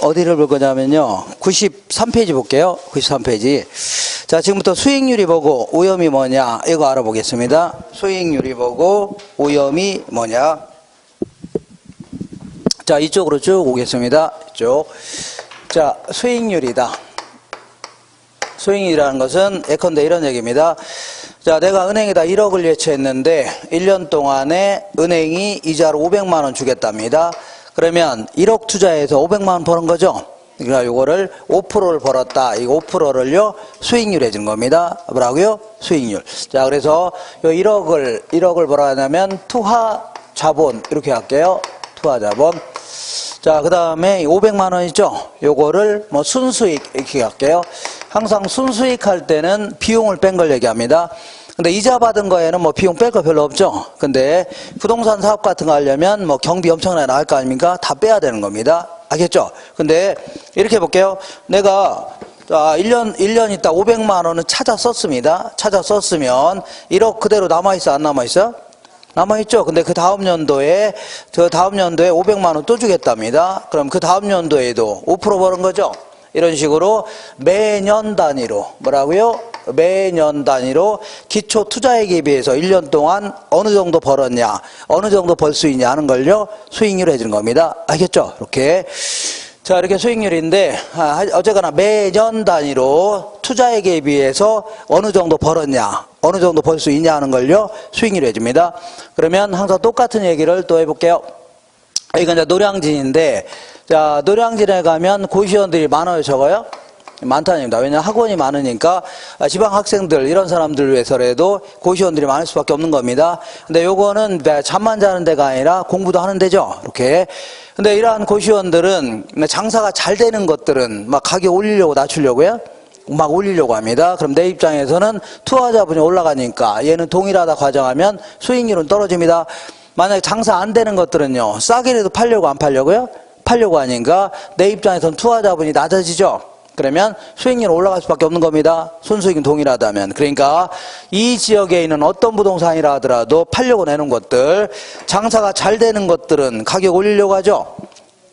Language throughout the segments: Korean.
어디를 볼 거냐면요. 93페이지 볼게요. 93페이지. 자, 지금부터 수익률이 보고 오염이 뭐냐, 이거 알아보겠습니다. 수익률이 보고 오염이 뭐냐. 자, 이쪽으로 쭉 오겠습니다. 이쪽. 자, 수익률이다. 수익률이라는 것은 예컨대 이런 얘기입니다. 자, 내가 은행에다 1억을 예치했는데 1년 동안에 은행이 이자로 500만 원 주겠답니다. 그러면 1억 투자해서 500만 원 버는 거죠. 그러니까 요거를 5%를 벌었다. 이 5%를요 수익률 해준 겁니다. 뭐라고요? 수익률. 자, 그래서 요 1억을 뭐라 하냐면 투하 자본 이렇게 할게요. 투하 자본. 자, 그 다음에 500만 원 있죠? 요거를 뭐 순수익 이렇게 할게요. 항상 순수익 할 때는 비용을 뺀 걸 얘기합니다. 근데 이자 받은 거에는 뭐 비용 뺄 거 별로 없죠. 근데 부동산 사업 같은 거 하려면 뭐 경비 엄청나게 나갈 거 아닙니까? 다 빼야 되는 겁니다. 알겠죠? 근데 이렇게 볼게요. 내가 1년 있다 500만 원은 찾아 썼습니다. 찾아 썼으면 1억 그대로 남아있어, 안 남아있어? 남아있죠. 근데 그 다음 연도에 500만 원 또 주겠답니다. 그럼 그 다음 연도에도 5% 버는 거죠. 이런 식으로 매년 단위로 뭐라고요? 매년 단위로 기초 투자액에 비해서 1년 동안 어느 정도 벌었냐, 어느 정도 벌 수 있냐 하는 걸요 수익률 해주는 겁니다. 알겠죠? 이렇게. 자, 이렇게 수익률인데 어쨌거나 매년 단위로 투자액에 비해서 어느 정도 벌었냐, 어느 정도 벌 수 있냐 하는 걸요 수익률 해줍니다. 그러면 항상 똑같은 얘기를 또 해볼게요. 여기가 이제 노량진인데, 자, 노량진에 가면 고시원들이 많아요, 적어요? 많다는 얘기입니다. 왜냐하면 학원이 많으니까 지방 학생들 이런 사람들 위해서라도 고시원들이 많을 수밖에 없는 겁니다. 근데 요거는 잠만 자는 데가 아니라 공부도 하는 데죠. 이렇게. 근데 이러한 고시원들은 장사가 잘 되는 것들은 막 가격 올리려고 낮추려고요. 막 올리려고 합니다. 그럼 내 입장에서는 투자자분이 올라가니까 얘는 동일하다 가정하면 수익률은 떨어집니다. 만약에 장사 안 되는 것들은요, 싸게라도 팔려고 안 팔려고요? 팔려고 하니까 내 입장에서는 투자자분이 낮아지죠. 그러면 수익률은 올라갈 수밖에 없는 겁니다. 순수익은 동일하다면. 그러니까 이 지역에 있는 어떤 부동산이라 하더라도 팔려고 내는 것들, 장사가 잘 되는 것들은 가격 올리려고 하죠.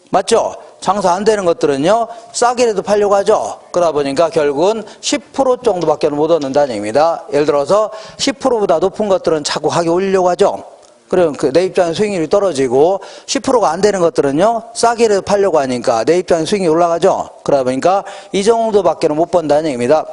맞죠? 장사 안 되는 것들은요 싸게라도 팔려고 하죠. 그러다 보니까 결국은 10% 정도밖에 못 얻는다는 얘기입니다. 예를 들어서 10%보다 높은 것들은 자꾸 가격 올리려고 하죠. 그럼 내 입장에 수익률이 떨어지고 10%가 안 되는 것들은요 싸게라도 팔려고 하니까 내 입장에 수익률이 올라가죠. 그러다 보니까 이 정도밖에 못 번다는 얘기입니다.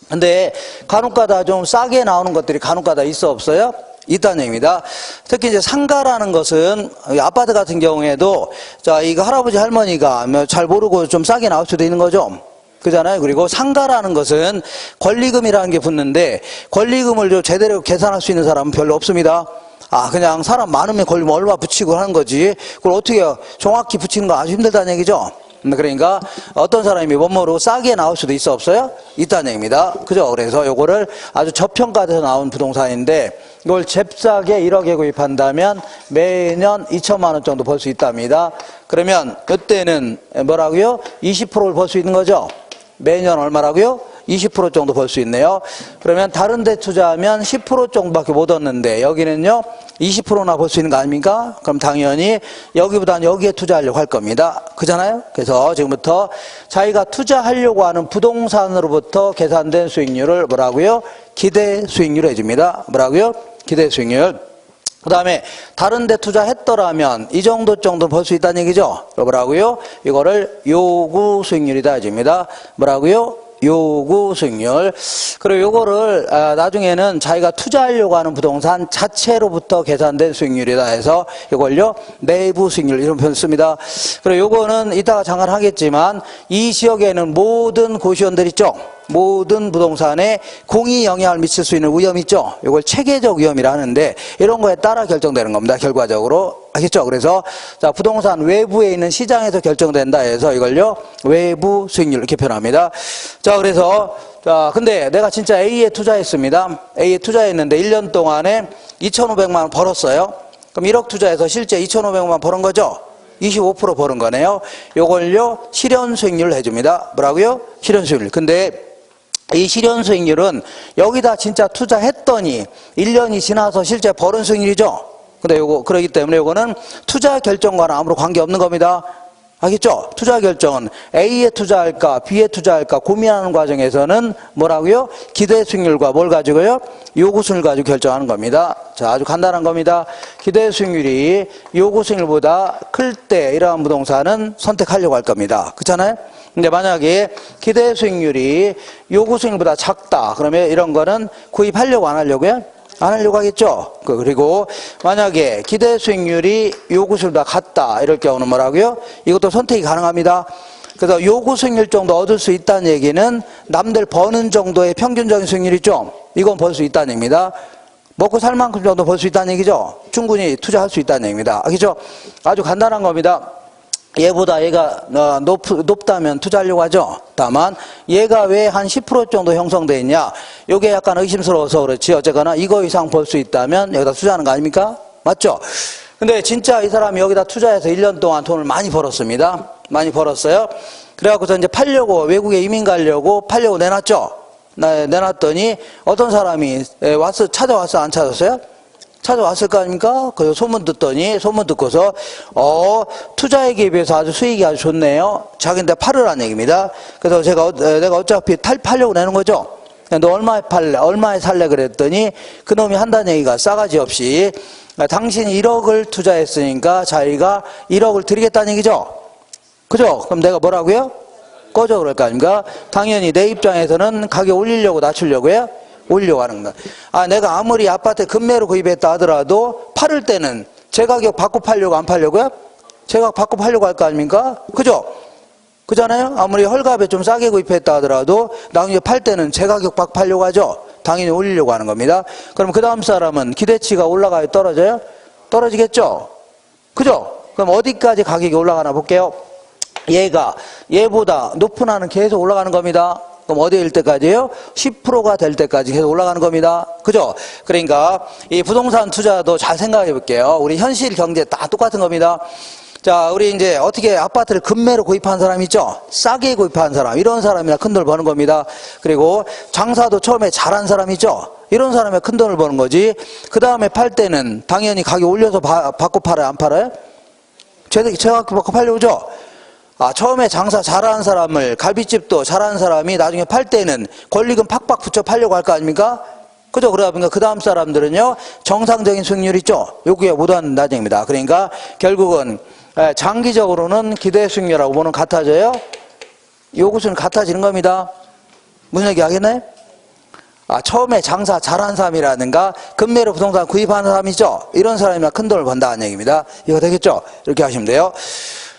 근데 간혹가다 좀 싸게 나오는 것들이 간혹가다 있어 없어요? 있다는 얘기입니다. 특히 이제 상가라는 것은 아파트 같은 경우에도 자, 이거 할아버지 할머니가 잘 모르고 좀 싸게 나올 수도 있는 거죠. 그잖아요. 그리고 상가라는 것은 권리금이라는 게 붙는데 권리금을 좀 제대로 계산할 수 있는 사람은 별로 없습니다. 그냥 사람 많으면 걸리면 얼마 붙이고 하는 거지. 그걸 어떻게 정확히 붙이는 거 아주 힘들다는 얘기죠. 그러니까 어떤 사람이 못 모르고 싸게 나올 수도 있어 없어요? 있다는 얘기입니다. 그죠? 그래서 요거를 아주 저평가돼서 나온 부동산인데 이걸 잽싸게 1억에 구입한다면 매년 2천만 원 정도 벌 수 있답니다. 그러면 이때는 뭐라고요? 20%를 벌 수 있는 거죠? 매년 얼마라고요? 20% 정도 벌 수 있네요. 그러면 다른 데 투자하면 10% 정도밖에 못 얻는데 여기는요 20%나 벌 수 있는 거 아닙니까? 그럼 당연히 여기보다는 여기에 투자하려고 할 겁니다. 그잖아요? 그래서 지금부터 자기가 투자하려고 하는 부동산으로부터 계산된 수익률을 뭐라고요? 기대 수익률 해줍니다. 뭐라고요? 기대 수익률. 그 다음에 다른 데 투자했더라면 이 정도 벌 수 있다는 얘기죠. 뭐라고요? 이거를 요구 수익률이다 해줍니다. 뭐라고요? 요구 수익률. 그리고 요거를 나중에는 자기가 투자하려고 하는 부동산 자체로부터 계산된 수익률이다 해서 이걸요 내부 수익률 이런 표현 씁니다. 그리고 요거는 이따가 잠깐 하겠지만 이 지역에는 모든 고시원들 있죠. 모든 부동산에 공히 영향을 미칠 수 있는 위험이 있죠. 이걸 체계적 위험이라 하는데 이런 거에 따라 결정되는 겁니다. 결과적으로. 알겠죠? 그래서 자, 부동산 외부에 있는 시장에서 결정된다 해서 이걸요 외부 수익률 이렇게 표현합니다. 자, 그래서 자, 근데 내가 진짜 A에 투자했습니다. A에 투자했는데 1년 동안에 2,500만 원 벌었어요. 그럼 1억 투자해서 실제 2,500만 원 버는 거죠. 25% 버는 거네요. 요걸요 실현 수익률을 해줍니다. 뭐라고요? 실현 수익률. 근데 이 실현 수익률은 여기다 진짜 투자했더니 1년이 지나서 실제 벌은 수익률이죠. 근데 그러기 때문에 요거는 투자 결정과는 아무런 관계 없는 겁니다. 알겠죠? 투자 결정은 A에 투자할까 B에 투자할까 고민하는 과정에서는 뭐라고요? 기대 수익률과 뭘 가지고요? 요구 수익률 가지고 결정하는 겁니다. 자, 아주 간단한 겁니다. 기대 수익률이 요구 수익률보다 클 때 이러한 부동산은 선택하려고 할 겁니다. 그렇잖아요? 근데 만약에 기대 수익률이 요구 수익률보다 작다 그러면 이런 거는 구입하려고 안 하려고요? 안 하려고 하겠죠. 그리고 만약에 기대 수익률이 요구 수익률보다 같다 이럴 경우는 뭐라고요? 이것도 선택이 가능합니다. 그래서 요구 수익률 정도 얻을 수 있다는 얘기는 남들 버는 정도의 평균적인 수익률 있죠. 이건 벌 수 있다는 얘기입니다. 먹고 살 만큼 정도 벌 수 있다는 얘기죠. 충분히 투자할 수 있다는 얘기입니다. 알겠죠? 아주 간단한 겁니다. 얘보다 얘가 높다면 투자하려고 하죠. 다만 얘가 왜 한 10% 정도 형성되어 있냐, 요게 약간 의심스러워서 그렇지 어쨌거나 이거 이상 벌 수 있다면 여기다 투자하는 거 아닙니까? 맞죠? 근데 진짜 이 사람이 여기다 투자해서 1년 동안 돈을 많이 벌었습니다. 많이 벌었어요. 그래갖고서 이제 팔려고, 외국에 이민 가려고 팔려고 내놨죠. 내놨더니 어떤 사람이 찾아왔어 안 찾았어요? 찾아왔을 거 아닙니까? 그래서 소문 듣고서 투자액에 비해서 아주 수익이 아주 좋네요. 자기한테 팔으라는 얘기입니다. 그래서 내가 어차피 팔려고 내는 거죠. 너 얼마에 살래 그랬더니 그놈이 한다는 얘기가 싸가지 없이 당신이 1억을 투자했으니까 자기가 1억을 드리겠다는 얘기죠. 그죠? 그럼 내가 뭐라고요? 꺼져 그럴 거 아닙니까? 당연히 내 입장에서는 가격 올리려고 낮추려고요? 올리려고 하는 겁니다. 내가 아무리 아파트 금매로 구입했다 하더라도 팔을 때는 제 가격 받고 팔려고 안 팔려고요? 제 가격 받고 팔려고 할 거 아닙니까? 그죠? 그잖아요? 아무리 헐값에 좀 싸게 구입했다 하더라도 나중에 팔 때는 제 가격 받고 팔려고 하죠? 당연히 올리려고 하는 겁니다. 그럼 그 다음 사람은 기대치가 올라가요? 떨어져요? 떨어지겠죠? 그죠? 그럼 어디까지 가격이 올라가나 볼게요. 얘보다 높은 한은 계속 올라가는 겁니다. 그럼 어디일 때까지요? 10%가 될 때까지 계속 올라가는 겁니다. 그죠? 그러니까 이 부동산 투자도 잘 생각해 볼게요. 우리 현실 경제 다 똑같은 겁니다. 자, 우리 이제 어떻게 아파트를 금매로 구입한 사람 있죠? 싸게 구입한 사람, 이런 사람이나 큰 돈을 버는 겁니다. 그리고 장사도 처음에 잘한 사람 있죠? 이런 사람이 큰 돈을 버는 거지. 그 다음에 팔 때는 당연히 가격 올려서 받고 팔아요? 안 팔아요? 제가 받고 팔려오죠? 처음에 장사 잘하는 사람을, 갈비집도 잘하는 사람이 나중에 팔 때는 권리금 팍팍 붙여 팔려고 할 거 아닙니까? 그죠? 그러다 보니까 그 다음 사람들은요, 정상적인 수익률 있죠? 요구에 못 한다는 얘기입니다. 그러니까 결국은 장기적으로는 기대 수익률하고 뭐는 같아져요? 요구수는 같아지는 겁니다. 무슨 얘기 하겠네? 처음에 장사 잘하는 사람이라든가 금매로 부동산 구입하는 사람이죠? 이런 사람이나 큰 돈을 번다는 얘기입니다. 이거 되겠죠? 이렇게 하시면 돼요.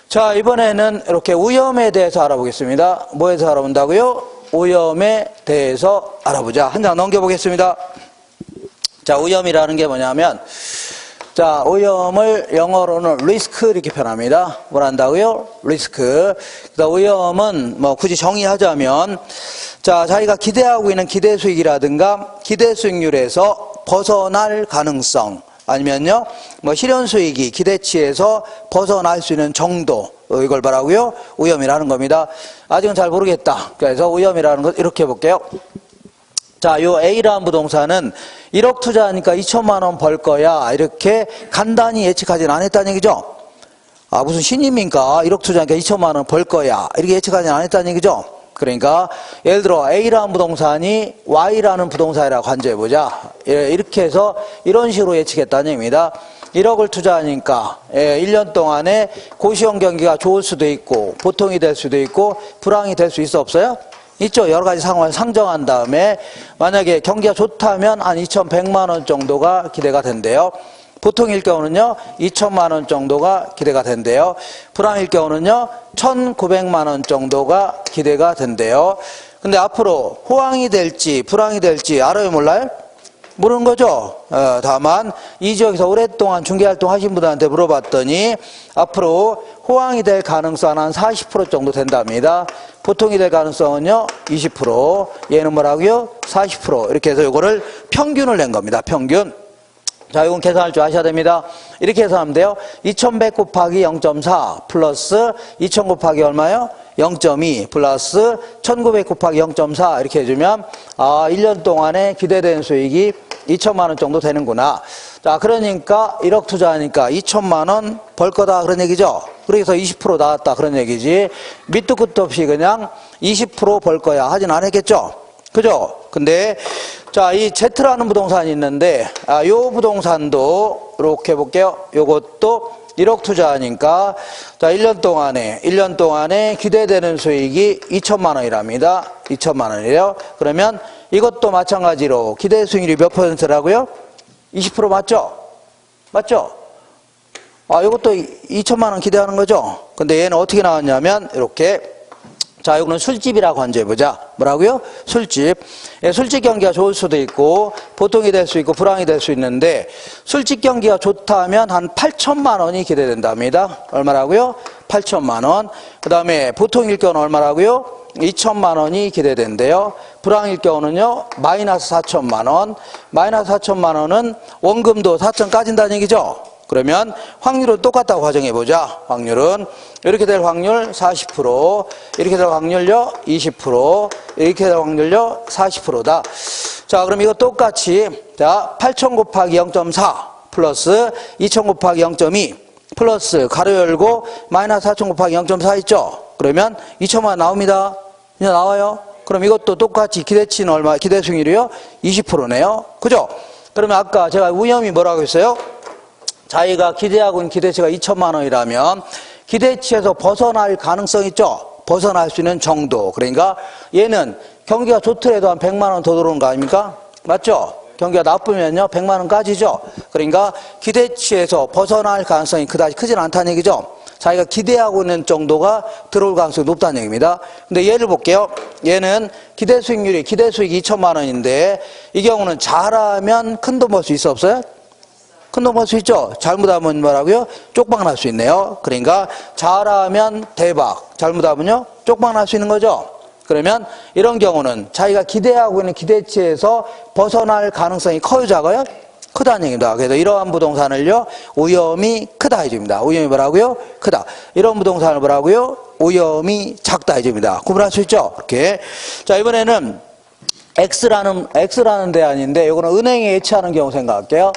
자, 이번에는 이렇게 오염에 대해서 알아보겠습니다. 뭐에서 알아본다고요? 오염에 대해서 알아보자. 한 장 넘겨보겠습니다. 자, 오염이라는 게 뭐냐면, 자, 오염을 영어로는 리스크 이렇게 표현합니다. 뭘 한다고요? 리스크. 그래서 오염은 뭐 굳이 정의하자면, 자, 자기가 기대하고 있는 기대 수익이라든가 기대 수익률에서 벗어날 가능성, 아니면요, 뭐 실현 수익이 기대치에서 벗어날 수 있는 정도, 이걸 뭐라고요? 오염이라는 겁니다. 아직은 잘 모르겠다. 그래서 오염이라는 것 이렇게 해볼게요. 자, 요 A라는 부동산은 1억 투자하니까 2천만 원 벌 거야. 이렇게 간단히 예측하지는 않았다는 얘기죠. 무슨 신입니까? 1억 투자하니까 2천만 원 벌 거야. 이렇게 예측하지는 않았다는 얘기죠. 그러니까 예를 들어 A라는 부동산이 Y라는 부동산이라고 간주해보자. 이렇게 해서 이런 식으로 예측했다는 얘기입니다. 1억을 투자하니까 1년 동안에 고시원 경기가 좋을 수도 있고 보통이 될 수도 있고 불황이 될 수 있어 없어요? 있죠. 여러 가지 상황을 상정한 다음에 만약에 경기가 좋다면 한 2,100만 원 정도가 기대가 된대요. 보통일 경우는요 2천만 원 정도가 기대가 된대요. 불황일 경우는요 1,900만 원 정도가 기대가 된대요. 근데 앞으로 호황이 될지 불황이 될지 알아요 몰라요? 모르는 거죠. 다만 이 지역에서 오랫동안 중개활동 하신 분들한테 물어봤더니 앞으로 호황이 될 가능성은 한 40% 정도 된답니다. 보통이 될 가능성은요 20%, 얘는 뭐라고요? 40%. 이렇게 해서 이거를 평균을 낸 겁니다. 평균. 자, 이건 계산할 줄 아셔야 됩니다. 이렇게 계산하면 돼요. 2100 곱하기 0.4 플러스 2000 곱하기 얼마요? 0.2 플러스 1900 곱하기 0.4 이렇게 해주면 1년 동안에 기대된 수익이 2천만 원 정도 되는구나. 자, 그러니까 1억 투자하니까 2천만 원 벌 거다 그런 얘기죠. 그래서 20% 나왔다 그런 얘기지. 밑도 끝도 없이 그냥 20% 벌 거야 하진 않았겠죠. 그죠? 근데 자, 이 Z라는 부동산이 있는데 요 부동산도 이렇게 볼게요. 요것도 1억 투자하니까 자, 1년 동안에 기대되는 수익이 2천만 원이랍니다. 2천만 원이에요. 그러면 이것도 마찬가지로 기대 수익률이 몇 %라고요? 20% 맞죠? 맞죠? 이것도 2천만 원 기대하는 거죠? 근데 얘는 어떻게 나왔냐면 이렇게 자, 이거는 술집이라고 간주해보자. 뭐라고요? 술집. 예, 술집 경기가 좋을 수도 있고 보통이 될 수 있고 불황이 될 수 있는데 술집 경기가 좋다면 한 8천만 원이 기대된답니다. 얼마라고요? 8천만 원. 그 다음에 보통일 경우는 얼마라고요? 2천만 원이 기대된대요. 불황일 경우는요, 마이너스 4천만 원. 마이너스 4천만 원은 원금도 4천 까진다는 얘기죠. 그러면 확률은 똑같다고 가정해보자. 확률은 이렇게 될 확률 40%, 이렇게 될 확률요 20%, 이렇게 될 확률요 40%다. 자, 그럼 이거 똑같이 자 8,000 곱하기 0.4 플러스 2,000 곱하기 0.2 플러스 가로 열고 마이너스 4,000 곱하기 0.4 있죠. 그러면 2천만 나옵니다. 이제 나와요. 그럼 이것도 똑같이 기대치는 얼마? 기대 수익률이요 20%네요. 그죠? 그러면 아까 제가 위험이 뭐라고 했어요? 자기가 기대하고 있는 기대치가 2천만 원이라면 기대치에서 벗어날 가능성 있죠? 벗어날 수 있는 정도. 그러니까 얘는 경기가 좋더라도 한 100만 원 더 들어오는 거 아닙니까? 맞죠? 경기가 나쁘면요 100만 원까지죠. 그러니까 기대치에서 벗어날 가능성이 그다지 크진 않다는 얘기죠. 자기가 기대하고 있는 정도가 들어올 가능성이 높다는 얘기입니다. 근데 예를 볼게요. 얘는 기대 수익률이 기대 수익이 2천만 원인데 이 경우는 잘하면 큰 돈 벌 수 있어 없어요? 큰 돈 벌 수 있죠? 잘못하면 뭐라고요? 쪽박 날 수 있네요. 그러니까 잘하면 대박, 잘못하면요? 쪽박 날 수 있는 거죠? 그러면 이런 경우는 자기가 기대하고 있는 기대치에서 벗어날 가능성이 커요, 작아요? 크다는 얘기입니다. 그래서 이러한 부동산을요, 위험이 크다 해줍니다. 위험이 뭐라고요? 크다. 이런 부동산을 뭐라고요? 위험이 작다 해줍니다. 구분할 수 있죠? 이렇게. 자, 이번에는 X라는 대안인데, 이거는 은행에 예치하는 경우 생각할게요.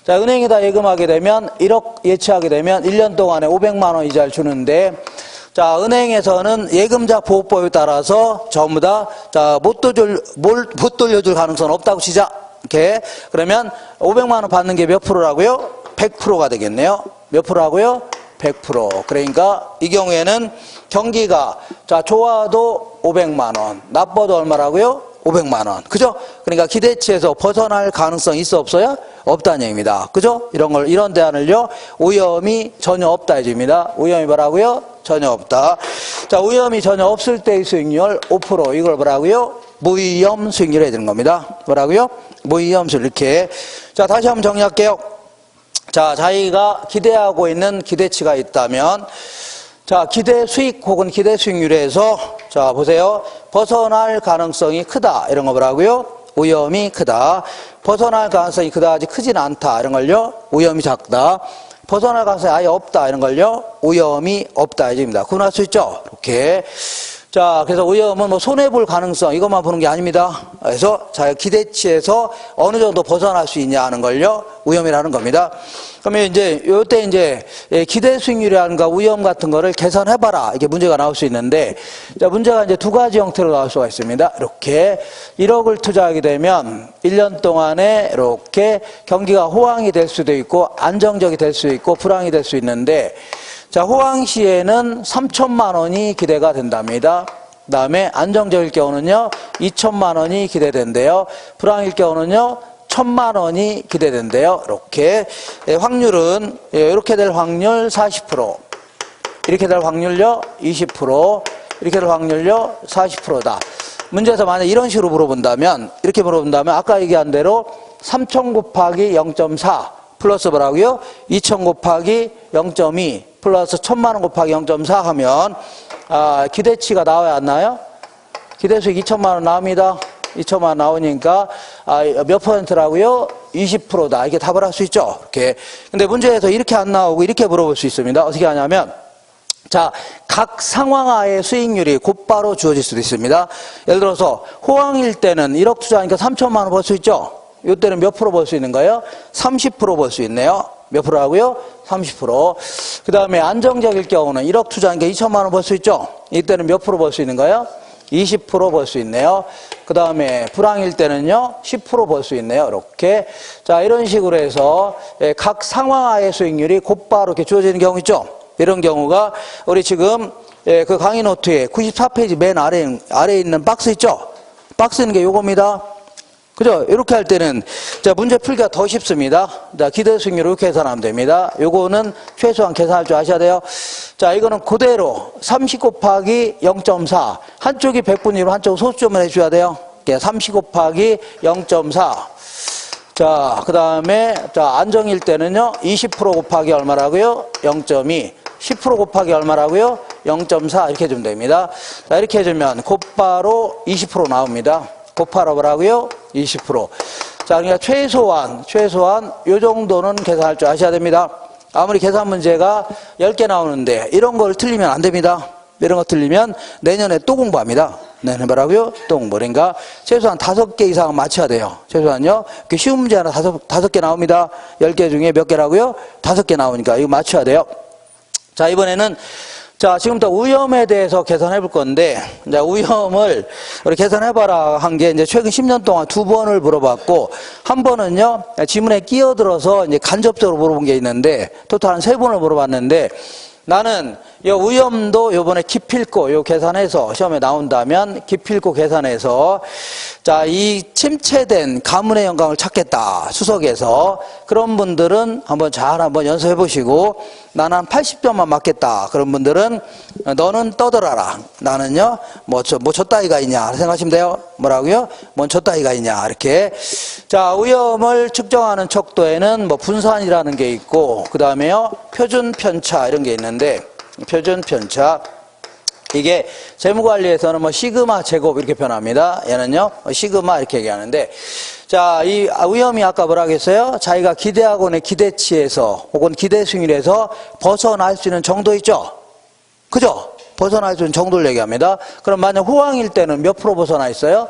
자, 은행에다 예금하게 되면, 1억 예치하게 되면 1년 동안에 500만 원 이자를 주는데, 자, 은행에서는 예금자 보호법에 따라서 전부 다, 자, 못 돌려줄 가능성은 없다고 치자. 이렇게. 그러면 500만 원 받는 게 몇 프로라고요? 100%가 되겠네요. 몇 프로라고요? 100%. 그러니까 이 경우에는 경기가, 자, 좋아도 500만 원, 나빠도 얼마라고요? 500만 원. 그죠? 그러니까 기대치에서 벗어날 가능성이 있어 없어요? 없다는 얘기입니다. 그죠? 이런 대안을요, 위험이 전혀 없다 해줍니다. 위험이 뭐라고요? 전혀 없다. 자, 위험이 전혀 없을 때의 수익률 5%. 이걸 뭐라고요? 무위험 수익률 해야 되는 겁니다. 뭐라고요? 무위험 수익률. 이렇게. 자, 다시 한번 정리할게요. 자, 자기가 기대하고 있는 기대치가 있다면, 자, 기대 수익 혹은 기대 수익률에서, 자, 보세요. 벗어날 가능성이 크다. 이런 거 뭐라고요? 위험이 크다. 벗어날 가능성이 그다지 크진 않다. 이런 걸요? 위험이 작다. 벗어날 가능성이 아예 없다. 이런 걸요? 위험이 없다. 이입니다. 구분할 수 있죠? 이렇게. 자, 그래서 위험은 뭐 손해볼 가능성, 이것만 보는 게 아닙니다. 그래서 자기 기대치에서 어느 정도 벗어날 수 있냐 하는 걸요, 위험이라는 겁니다. 그러면 요때 기대 수익률이라든가 위험 같은 거를 계산해봐라. 이게 문제가 나올 수 있는데, 자, 문제가 두 가지 형태로 나올 수가 있습니다. 이렇게 1억을 투자하게 되면 1년 동안에 이렇게 경기가 호황이 될 수도 있고, 안정적이 될 수 있고, 불황이 될 수 있는데, 자, 호황 시에는 3천만 원이 기대가 된답니다. 그 다음에 안정적일 경우는요, 2천만 원이 기대된대요. 불황일 경우는요, 1,000만 원이 기대된대요. 이렇게. 확률은, 이렇게 될 확률 40%. 이렇게 될 확률요, 20%. 이렇게 될 확률요, 40%다. 문제에서 만약 이런 식으로 물어본다면, 이렇게 물어본다면, 아까 얘기한 대로 3,000 곱하기 0.4 플러스 뭐라고요? 2,000 곱하기 0.2 플러스 1,000만 원 곱하기 0.4 하면, 기대치가 나와야 안 나와요? 기대수익 2천만 원 나옵니다. 2천만 원 나오니까, 몇 %라고요? 20%다. 이렇게 답을 할 수 있죠? 이렇게. 근데 문제에서 이렇게 안 나오고 이렇게 물어볼 수 있습니다. 어떻게 하냐면, 자, 각 상황하의 수익률이 곧바로 주어질 수도 있습니다. 예를 들어서, 호황일 때는 1억 투자하니까 3천만 원 벌 수 있죠? 이때는 몇 프로 벌 수 있는 거예요? 30% 벌 수 있네요. 몇 프로라고요? 30%. 그 다음에 안정적일 경우는 1억 투자한 게 2천만 원 벌 수 있죠? 이때는 몇 프로 벌 수 있는 거예요? 20% 벌 수 있네요. 그 다음에 불황일 때는요, 10% 벌 수 있네요. 이렇게. 자, 이런 식으로 해서 각 상황하의 수익률이 곧바로 이렇게 주어지는 경우 있죠? 이런 경우가 우리 지금 그 강의 노트에 94페이지 맨 아래에 있는 박스 있죠? 박스 있는 게 요겁니다. 그죠? 이렇게 할 때는, 자, 문제 풀기가 더 쉽습니다. 자, 기대 수익률 이렇게 계산하면 됩니다. 요거는 최소한 계산할 줄 아셔야 돼요. 자, 이거는 그대로 30 곱하기 0.4. 한쪽이 100분위로 한쪽은 소수점을 해줘야 돼요. 30 곱하기 0.4. 자, 그 다음에, 자, 안정일 때는요, 20% 곱하기 얼마라고요? 0.2. 10% 곱하기 얼마라고요? 0.4. 이렇게 해주면 됩니다. 자, 이렇게 해주면 곧바로 20% 나옵니다. 곱하라 뭐라고요? 20%. 자, 그러니까 최소한 요 정도는 계산할 줄 아셔야 됩니다. 아무리 계산 문제가 10개 나오는데 이런 걸 틀리면 안 됩니다. 이런 거 틀리면 내년에 또 공부합니다. 내년에 뭐라고요? 또 공부. 그러니까 최소한 5개 이상은 맞춰야 돼요. 최소한요. 이렇게 쉬운 문제 하나 5개 나옵니다. 10개 중에 몇 개라고요? 5개 나오니까 이거 맞춰야 돼요. 자, 이번에는 자, 지금부터 우염에 대해서 계산해 볼 건데, 이제 우염을 우리 계산해봐라 한 게 이제 최근 10년 동안 2번을 물어봤고, 한 번은요, 지문에 끼어들어서 이제 간접적으로 물어본 게 있는데, 토탈 한 3번을 물어봤는데, 나는 이 우염도 요번에 기필코 요 계산해서 시험에 나온다면 기필코 계산해서 자, 이 침체된 가문의 영광을 찾겠다. 수석에서 그런 분들은 한번 연습해 보시고 나는 한 80점만 맞겠다. 그런 분들은 너는 떠들어라. 나는요 저 따위가 있냐 생각하시면 돼요. 뭐라고요? 뭔 저 따위가 있냐 이렇게. 자, 우염을 측정하는 척도에는 뭐 분산이라는 게 있고 그 다음에요 표준 편차 이런 게 있는데 표준 편차 이게 재무관리에서는 뭐 시그마 제곱 이렇게 표현합니다. 얘는요 시그마 이렇게 얘기하는데 자, 이 우염이 아까 뭐라고 했어요? 자기가 기대하고는 기대치에서 혹은 기대 수익률에서 벗어날 수 있는 정도 있죠? 그죠? 벗어날 수 있는 정도를 얘기합니다. 그럼 만약 호황일 때는 몇 프로 벗어나 있어요?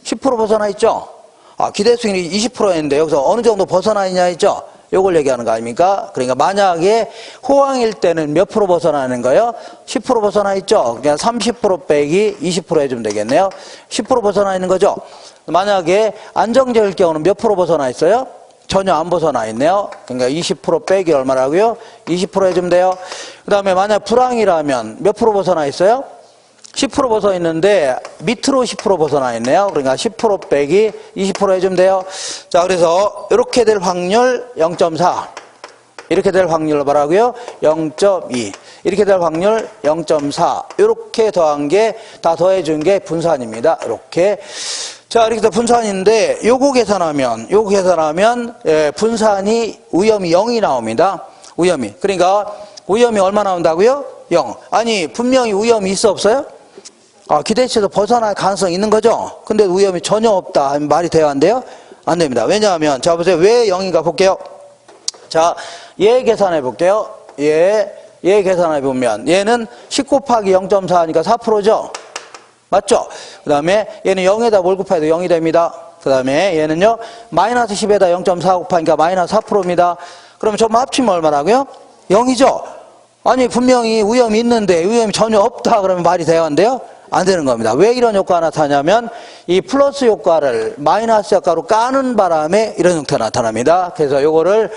10% 벗어나 있죠? 아, 기대 수익률이 20%였는데 여기서 어느 정도 벗어나 있냐 있죠? 요걸 얘기하는 거 아닙니까? 그러니까 만약에 호황일 때는 몇 프로 벗어나는 거예요? 10% 벗어나 있죠? 그냥 30% 빼기 20% 해주면 되겠네요. 10% 벗어나 있는 거죠? 만약에 안정적일 경우는 몇 프로 벗어나 있어요? 전혀 안 벗어나 있네요. 그러니까 20% 빼기 얼마라고요? 20% 해주면 돼요. 그 다음에 만약 불황이라면 몇 프로 벗어나 있어요? 10% 벗어 있는데 밑으로 10% 벗어나 있네요. 그러니까 10% 빼기 20% 해주면 돼요. 자, 그래서 이렇게 될 확률 0.4. 이렇게 될 확률 뭐라고요? 0.2. 이렇게 될 확률 0.4. 이렇게 더한 게 다 더해준 게 분산입니다. 이렇게. 자, 이렇게 해서 분산인데 요거 계산하면 분산이 우염이 0이 나옵니다. 우염이. 그러니까 우염이 얼마 나온다고요? 0. 아니, 분명히 우염이 있어 없어요? 아, 기대치에서 벗어날 가능성이 있는 거죠? 근데 우염이 전혀 없다 하면 말이 돼야 안 돼요? 안 됩니다. 왜냐하면, 자, 보세요. 왜 0인가 볼게요. 자, 얘 계산해 볼게요. 얘 계산해 보면, 얘는 10 곱하기 0.4 하니까 4%죠? 맞죠? 그 다음에 얘는 0에다 뭘 곱해도 0이 됩니다. 그 다음에 얘는요, 마이너스 10에다 0.4 곱하니까 마이너스 4%입니다. 그러면 전부 합치면 얼마라고요? 0이죠? 아니, 분명히 우염이 있는데 우염이 전혀 없다 그러면 말이 돼야 한대요? 안 되는 겁니다. 왜 이런 효과가 나타나냐면 이 플러스 효과를 마이너스 효과로 까는 바람에 이런 형태가 나타납니다. 그래서 요거를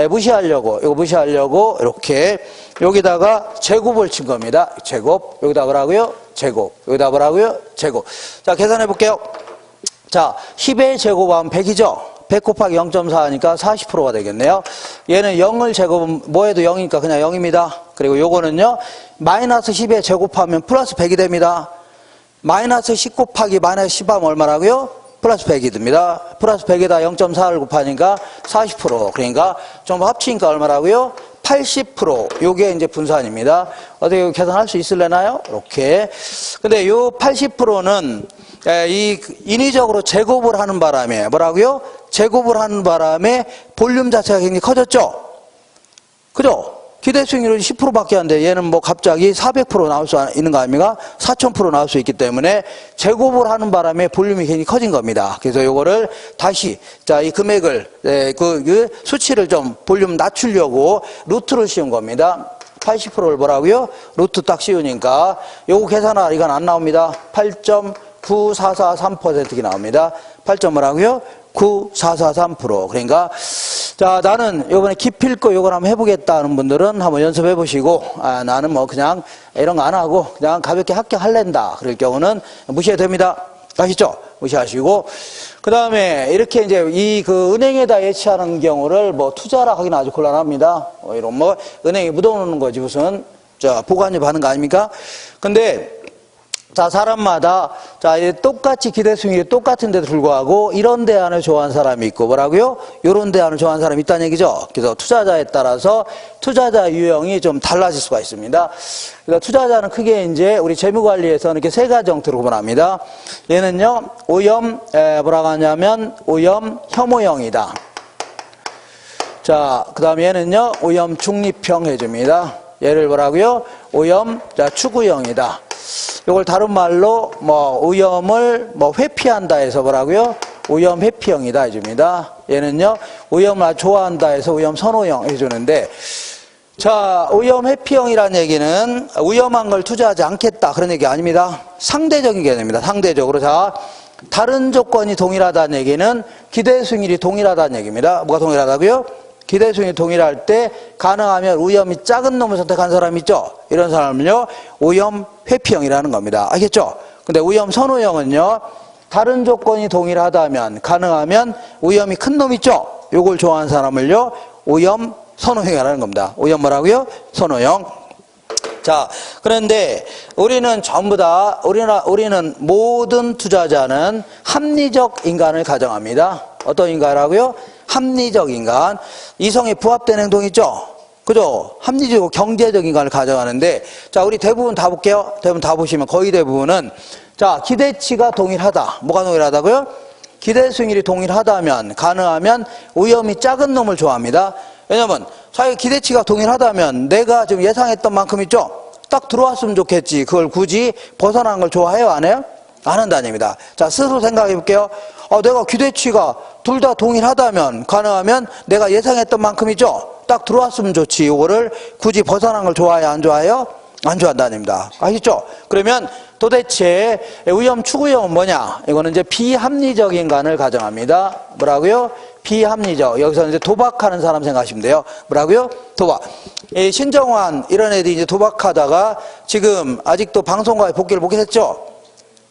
무시하려고 이렇게 여기다가 제곱을 친 겁니다. 제곱. 여기다 뭐라고요? 제곱. 여기다 뭐라고요? 제곱. 자, 계산해 볼게요. 자, 10의 제곱하면 100이죠? 100 곱하기 0.4 하니까 40%가 되겠네요. 얘는 0을 제곱은 뭐해도 0이니까 그냥 0입니다. 그리고 요거는요, 마이너스 10에 제곱하면 플러스 100이 됩니다. 마이너스 10 곱하기 마이너스 10 하면 얼마라고요? 플러스 100이 됩니다. 플러스 100에다 0.4를 곱하니까 40%. 그러니까 전부 합치니까 얼마라고요? 80%. 요게 이제 분산입니다. 어떻게 계산할 수 있을래나요? 이렇게. 근데 요 80%는 이 인위적으로 제곱을 하는 바람에 뭐라고요? 제곱을 하는 바람에 볼륨 자체가 굉장히 커졌죠? 그죠? 기대 수익률은 10%밖에 안 돼. 얘는 뭐 갑자기 400% 나올 수 있는 거 아닙니까? 4000% 나올 수 있기 때문에 제곱을 하는 바람에 볼륨이 굉장히 커진 겁니다. 그래서 요거를 다시, 자, 이 금액을, 그 수치를 좀 볼륨 낮추려고 루트를 씌운 겁니다. 80%를 뭐라고요? 루트 딱 씌우니까 요거 계산하라 이건 안 나옵니다. 8.9443%가 나옵니다. 8점 뭐라고요? 9443%. 그러니까 자, 나는 요번에 기필코 요걸 한번 해보겠다는 분들은 한번 연습해 보시고, 아, 나는 뭐 그냥 이런 거 안 하고 그냥 가볍게 합격할랜다. 그럴 경우는 무시해도 됩니다. 아시죠? 무시하시고. 그 다음에 이렇게 이제 이 그 은행에다 예치하는 경우를 뭐 투자라 하기는 아주 곤란합니다. 이런 뭐 은행에 묻어놓는 거지 무슨, 자, 보관료 받는 거 아닙니까? 근데 자, 사람마다, 자, 똑같이 기대 수익률이 똑같은데도 불구하고, 이런 대안을 좋아하는 사람이 있고, 뭐라고요? 이런 대안을 좋아하는 사람이 있다는 얘기죠. 그래서 투자자에 따라서 투자자 유형이 좀 달라질 수가 있습니다. 그래서 투자자는 크게 이제 우리 재무관리에서는 이렇게 세 가지 형태로 구분합니다. 얘는요, 오염, 뭐라고 하냐면, 오염 혐오형이다. 자, 그 다음에 얘는요, 오염 중립형 해줍니다. 얘를 뭐라고요? 오염, 자, 추구형이다. 이걸 다른 말로 뭐 오염을 뭐 회피한다 해서 뭐라고요? 오염 회피형이다 해줍니다. 얘는요, 오염을 아주 좋아한다 해서 오염 선호형 해주는데, 자, 오염 회피형이라는 얘기는 위험한 걸 투자하지 않겠다 그런 얘기 아닙니다. 상대적인 개념입니다. 상대적으로. 자, 다른 조건이 동일하다는 얘기는 기대 수익률이 동일하다는 얘기입니다. 뭐가 동일하다고요? 기대 수익률이 동일할 때 가능하면 위험이 작은 놈을 선택한 사람 있죠? 이런 사람은요, 오염 회피형이라는 겁니다. 알겠죠? 근데 오염 선호형은요, 다른 조건이 동일하다면 가능하면 위험이 큰 놈 있죠? 요걸 좋아하는 사람을요, 오염 선호형이라는 겁니다. 오염 뭐라고요? 선호형. 자, 그런데 우리는 전부 다, 우리는 모든 투자자는 합리적 인간을 가정합니다. 어떤 인간이라고요? 합리적 인간. 이성에 부합된 행동 있죠? 그죠? 합리적이고 경제적 인간을 가정하는데, 자, 우리 대부분 다 볼게요. 대부분 다 보시면 거의 대부분은, 자, 기대치가 동일하다. 뭐가 동일하다고요? 기대 수익률이 동일하다면, 가능하면 위험이 작은 놈을 좋아합니다. 왜냐면, 자기 기대치가 동일하다면 내가 지금 예상했던 만큼 있죠? 딱 들어왔으면 좋겠지. 그걸 굳이 벗어나는 걸 좋아해요? 안 해요? 안 한다는 얘기입니다. 자, 스스로 생각해 볼게요. 내가 기대치가 둘 다 동일하다면, 가능하면 내가 예상했던 만큼이죠? 딱 들어왔으면 좋지. 이거를 굳이 벗어난 걸 좋아해요? 안 좋아해요? 안 좋아한다는 얘기입니다. 아시죠? 그러면 도대체 위험 추구형은 뭐냐? 이거는 이제 비합리적 인간을 가정합니다. 뭐라고요? 비합리적. 여기서 이제 도박하는 사람 생각하시면 돼요. 뭐라고요? 도박. 신정환 이런 애들이 이제 도박하다가 지금 아직도 방송과의 복귀를 못했죠?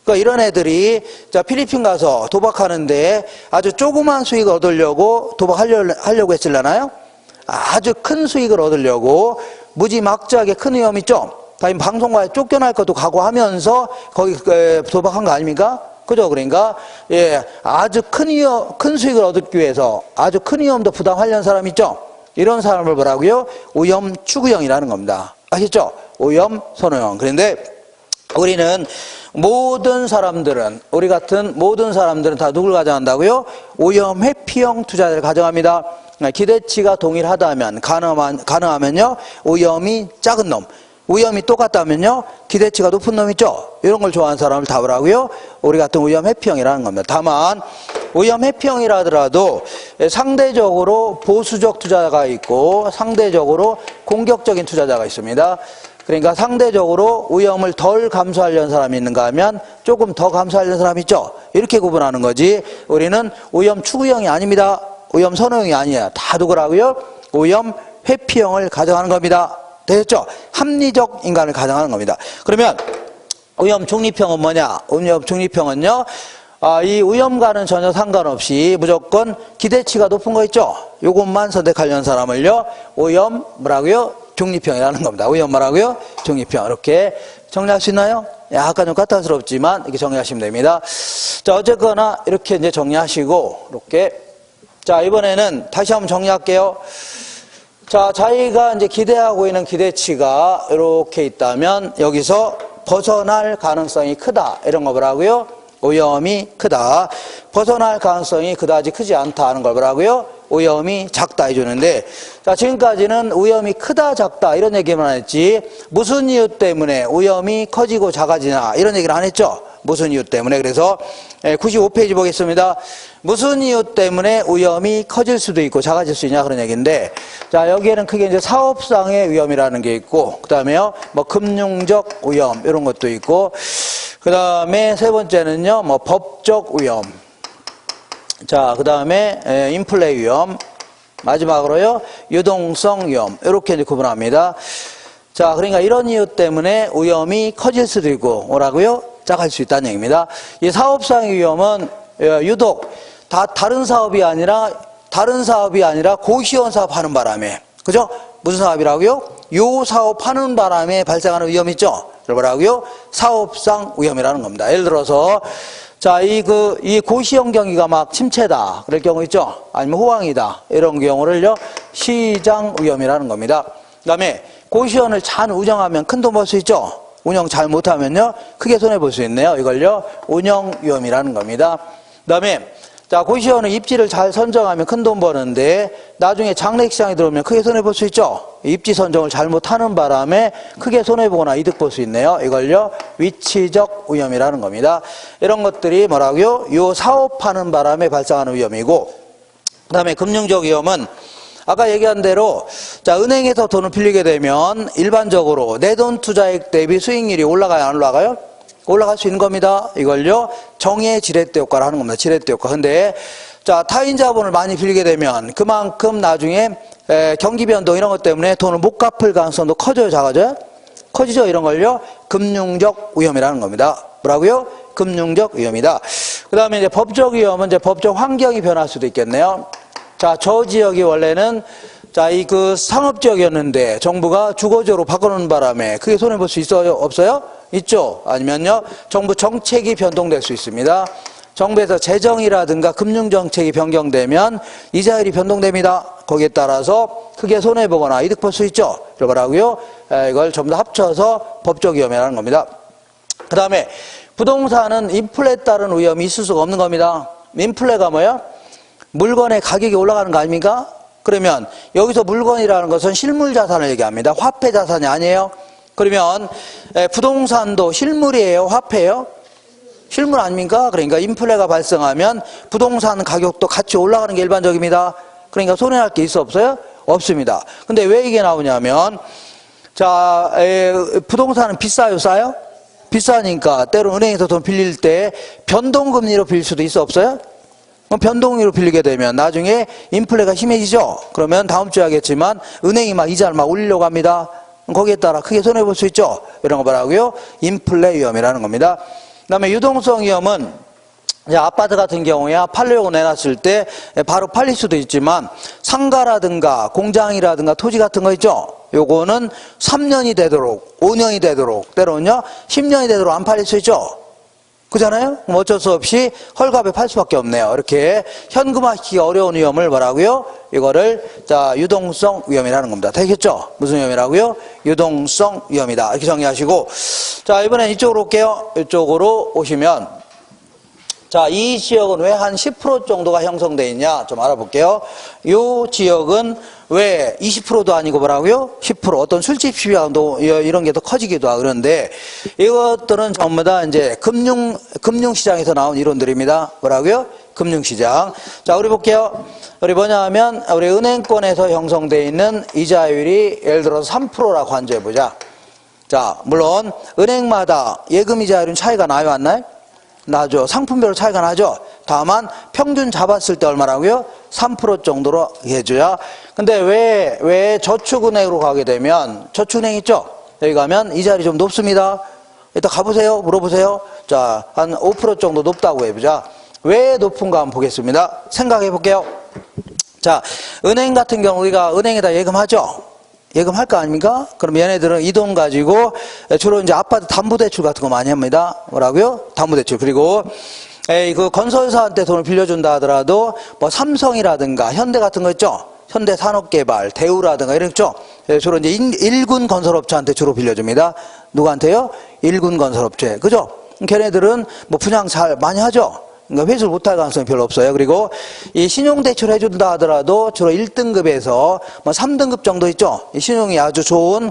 그러니까 이런 애들이 자 필리핀 가서 도박하는데 아주 조그만 수익을 얻으려고 도박하려고 했을라나요? 아주 큰 수익을 얻으려고 무지막지하게 큰 위험 있죠? 다임 방송과에 쫓겨날 것도 각오하면서 거기 도박한 거 아닙니까? 그죠? 그러니까 예, 아주 큰 수익을 얻기 위해서 아주 큰 위험도 부담하려는 사람 있죠? 이런 사람을 뭐라고요? 오염 추구형이라는 겁니다. 아시죠? 오염 선호형. 그런데 우리는 모든 사람들은, 우리 같은 모든 사람들은 다 누굴 가정한다고요? 오염 회피형 투자자를 가정합니다. 기대치가 동일하다면, 가능하면요, 오염이 작은 놈. 위험이 똑같다면요, 기대치가 높은 놈 있죠? 이런 걸 좋아하는 사람을 다 뭐라고요? 우리 같은 오염 회피형이라는 겁니다. 다만, 오염 회피형이라 하더라도 상대적으로 보수적 투자자가 있고, 상대적으로 공격적인 투자자가 있습니다. 그러니까 상대적으로 위험을 덜 감수하려는 사람이 있는가 하면 조금 더 감수하려는 사람이 있죠. 이렇게 구분하는 거지. 우리는 오염 추구형이 아닙니다. 오염 선호형이 아니에요. 다 누구라고요? 오염 회피형을 가정하는 겁니다. 되겠죠? 합리적 인간을 가정하는 겁니다. 그러면 오염 중립형은 뭐냐? 오염 중립형은요, 이 위험과는 전혀 상관없이 무조건 기대치가 높은 거 있죠? 요것만 선택하려는 사람을요, 오염 뭐라고요? 중립형이라는 겁니다. 오염 뭐라고요? 중립형. 이렇게 정리할 수 있나요? 약간 좀 까탈스럽지만 이렇게 정리하시면 됩니다. 자, 어쨌거나 이렇게 이제 정리하시고, 이렇게. 자, 이번에는 다시 한번 정리할게요. 자, 자기가 이제 기대하고 있는 기대치가 이렇게 있다면 여기서 벗어날 가능성이 크다. 이런 거 뭐라고요? 오염이 크다. 벗어날 가능성이 그다지 크지 않다 하는 걸 뭐라고요? 오염이 작다 해주는데, 자, 지금까지는 오염이 크다 작다 이런 얘기만 했지 무슨 이유 때문에 오염이 커지고 작아지나 이런 얘기를 안 했죠? 무슨 이유 때문에. 그래서 95페이지 보겠습니다. 무슨 이유 때문에 위험이 커질 수도 있고 작아질 수 있냐 그런 얘기인데, 자 여기에는 크게 이제 사업상의 위험이라는 게 있고, 그 다음에요 뭐 금융적 위험 이런 것도 있고, 그 다음에 세 번째는요 뭐 법적 위험, 자 그 다음에 인플레 위험, 마지막으로요 유동성 위험, 이렇게 이제 구분합니다. 자 그러니까 이런 이유 때문에 위험이 커질 수도 있고 뭐라고요? 작아질 수 있다는 얘기입니다. 이 사업상의 위험은 유독 다른 사업이 아니라 고시원 사업하는 바람에, 그죠? 무슨 사업이라고요? 요 사업하는 바람에 발생하는 위험 있죠? 뭐라고요? 사업상 위험이라는 겁니다. 예를 들어서 자, 이 고시원 경기가 막 침체다 그럴 경우 있죠? 아니면 호황이다 이런 경우를요 시장 위험이라는 겁니다. 그 다음에 고시원을 잘 운영하면 큰 돈 벌 수 있죠? 운영 잘 못하면요 크게 손해볼 수 있네요. 이걸요 운영 위험이라는 겁니다. 그 다음에 자 고시원은 입지를 잘 선정하면 큰 돈 버는데 나중에 장래시장에 들어오면 크게 손해볼 수 있죠. 입지 선정을 잘못하는 바람에 크게 손해보거나 이득 볼 수 있네요. 이걸요 위치적 위험이라는 겁니다. 이런 것들이 뭐라고요? 요 사업하는 바람에 발생하는 위험이고, 그 다음에 금융적 위험은 아까 얘기한 대로 자 은행에서 돈을 빌리게 되면 일반적으로 내 돈 투자액 대비 수익률이 올라가요 안 올라가요? 올라갈 수 있는 겁니다. 이걸요 정의 지렛대 효과를 하는 겁니다. 지렛대 효과. 근데 자 타인 자본을 많이 빌리게 되면 그만큼 나중에 경기 변동 이런 것 때문에 돈을 못 갚을 가능성도 커져요 작아져요? 커지죠. 이런 걸요 금융적 위험이라는 겁니다. 뭐라고요? 금융적 위험이다. 그 다음에 이제 법적 위험은 이제 법적 환경이 변할 수도 있겠네요. 자, 저 지역이 원래는 자, 상업지역이었는데 정부가 주거지역으로 바꾸는 바람에 크게 손해볼 수 있어요? 없어요? 있죠. 아니면요, 정부 정책이 변동될 수 있습니다. 정부에서 재정이라든가 금융정책이 변경되면 이자율이 변동됩니다. 거기에 따라서 크게 손해보거나 이득 볼 수 있죠. 이거라고요. 이걸 전부 다 합쳐서 법적 위험이라는 겁니다. 그 다음에 부동산은 인플레에 따른 위험이 있을 수가 없는 겁니다. 인플레가 뭐예요? 물건의 가격이 올라가는 거 아닙니까? 그러면 여기서 물건이라는 것은 실물 자산을 얘기합니다. 화폐 자산이 아니에요. 그러면 부동산도 실물이에요? 화폐예요? 실물 아닙니까? 그러니까 인플레가 발생하면 부동산 가격도 같이 올라가는 게 일반적입니다. 그러니까 손해날 게 있어 없어요? 없습니다. 근데 왜 이게 나오냐면 자 부동산은 비싸요 싸요? 비싸니까 때로 은행에서 돈 빌릴 때 변동금리로 빌릴 수도 있어 없어요? 변동금리로 빌리게 되면 나중에 인플레가 심해지죠. 그러면 다음 주에 하겠지만 은행이 막 이자를 막 올리려고 합니다. 거기에 따라 크게 손해볼 수 있죠. 이런 거 뭐라고요? 인플레 위험이라는 겁니다. 그 다음에 유동성 위험은 아파트 같은 경우야 팔려고 내놨을 때 바로 팔릴 수도 있지만 상가라든가 공장이라든가 토지 같은 거 있죠. 요거는 3년이 되도록 5년이 되도록 때로는요 10년이 되도록 안 팔릴 수 있죠. 그잖아요? 그럼 어쩔 수 없이 헐값에 팔 수밖에 없네요. 이렇게 현금화시키기 어려운 위험을 뭐라고요? 이거를 자 유동성 위험이라는 겁니다. 되겠죠? 무슨 위험이라고요? 유동성 위험이다. 이렇게 정리하시고, 자 이번엔 이쪽으로 올게요. 이쪽으로 오시면 자 이 지역은 왜 한 10% 정도가 형성되어 있냐 좀 알아볼게요. 이 지역은 왜 20%도 아니고 뭐라고요? 10% 어떤 술집 시장도 이런 게 더 커지기도 하고 그런데 이것들은 전부 다 이제 금융시장에서 나온 이론들입니다. 뭐라고요? 금융시장. 자, 우리 볼게요. 우리 뭐냐 하면 우리 은행권에서 형성되어 있는 이자율이 예를 들어서 3%라고 간주해보자. 자, 물론 은행마다 예금 이자율은 차이가 나요, 안 나요? 나죠. 상품별로 차이가 나죠. 다만 평균 잡았을 때 얼마라고요? 3% 정도로 해줘야. 근데 왜 저축은행으로 가게 되면 저축은행 있죠? 여기 가면 이자율이 좀 높습니다. 일단 가보세요. 물어보세요. 자, 한 5% 정도 높다고 해보자. 왜 높은가 한번 보겠습니다. 생각해 볼게요. 자, 은행 같은 경우 우리가 은행에다 예금하죠? 예금할 거 아닙니까? 그럼 얘네들은 이 돈 가지고 주로 이제 아파트 담보대출 같은 거 많이 합니다. 뭐라고요? 담보대출. 그리고 그 건설사한테 돈을 빌려준다 하더라도 뭐 삼성이라든가 현대 같은 거 있죠? 현대산업개발, 대우라든가 이랬죠? 주로 이제 일군 건설업체한테 주로 빌려줍니다. 누구한테요? 일군 건설업체. 그죠? 걔네들은 뭐 분양 잘 많이 하죠? 그러니까 회수를 못할 가능성이 별로 없어요. 그리고 이 신용대출 해준다 하더라도 주로 1등급에서 뭐 3등급 정도 있죠. 이 신용이 아주 좋은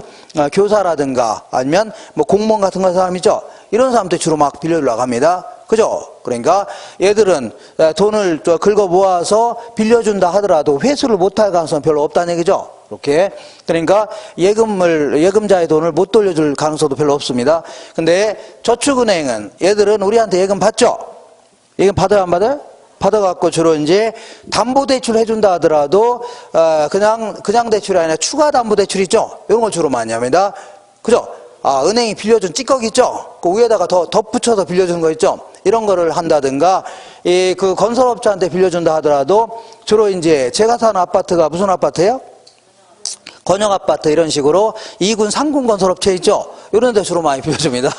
교사라든가 아니면 뭐 공무원 같은 사람 있죠. 이런 사람한테 주로 막 빌려주려고 합니다. 그죠? 그러니까 얘들은 돈을 긁어 모아서 빌려준다 하더라도 회수를 못할 가능성이 별로 없다는 얘기죠. 이렇게. 그러니까 예금자의 돈을 못 돌려줄 가능성도 별로 없습니다. 근데 저축은행은 얘들은 우리한테 예금 받죠? 예금 받아요, 안 받아요? 받아갖고 주로 이제 담보대출 해준다 하더라도, 그냥 대출이 아니라 추가 담보대출 있죠? 이런 걸 주로 많이 합니다. 그죠? 은행이 빌려준 찌꺼기 있죠? 그 위에다가 더 덧붙여서 빌려주는 거 있죠? 이런 거를 한다든가, 그 건설업자한테 빌려준다 하더라도 주로 이제 제가 사는 아파트가 무슨 아파트예요? 건영아파트 이런 식으로 2군, 3군 건설업체 있죠? 이런 데 주로 많이 빌려줍니다.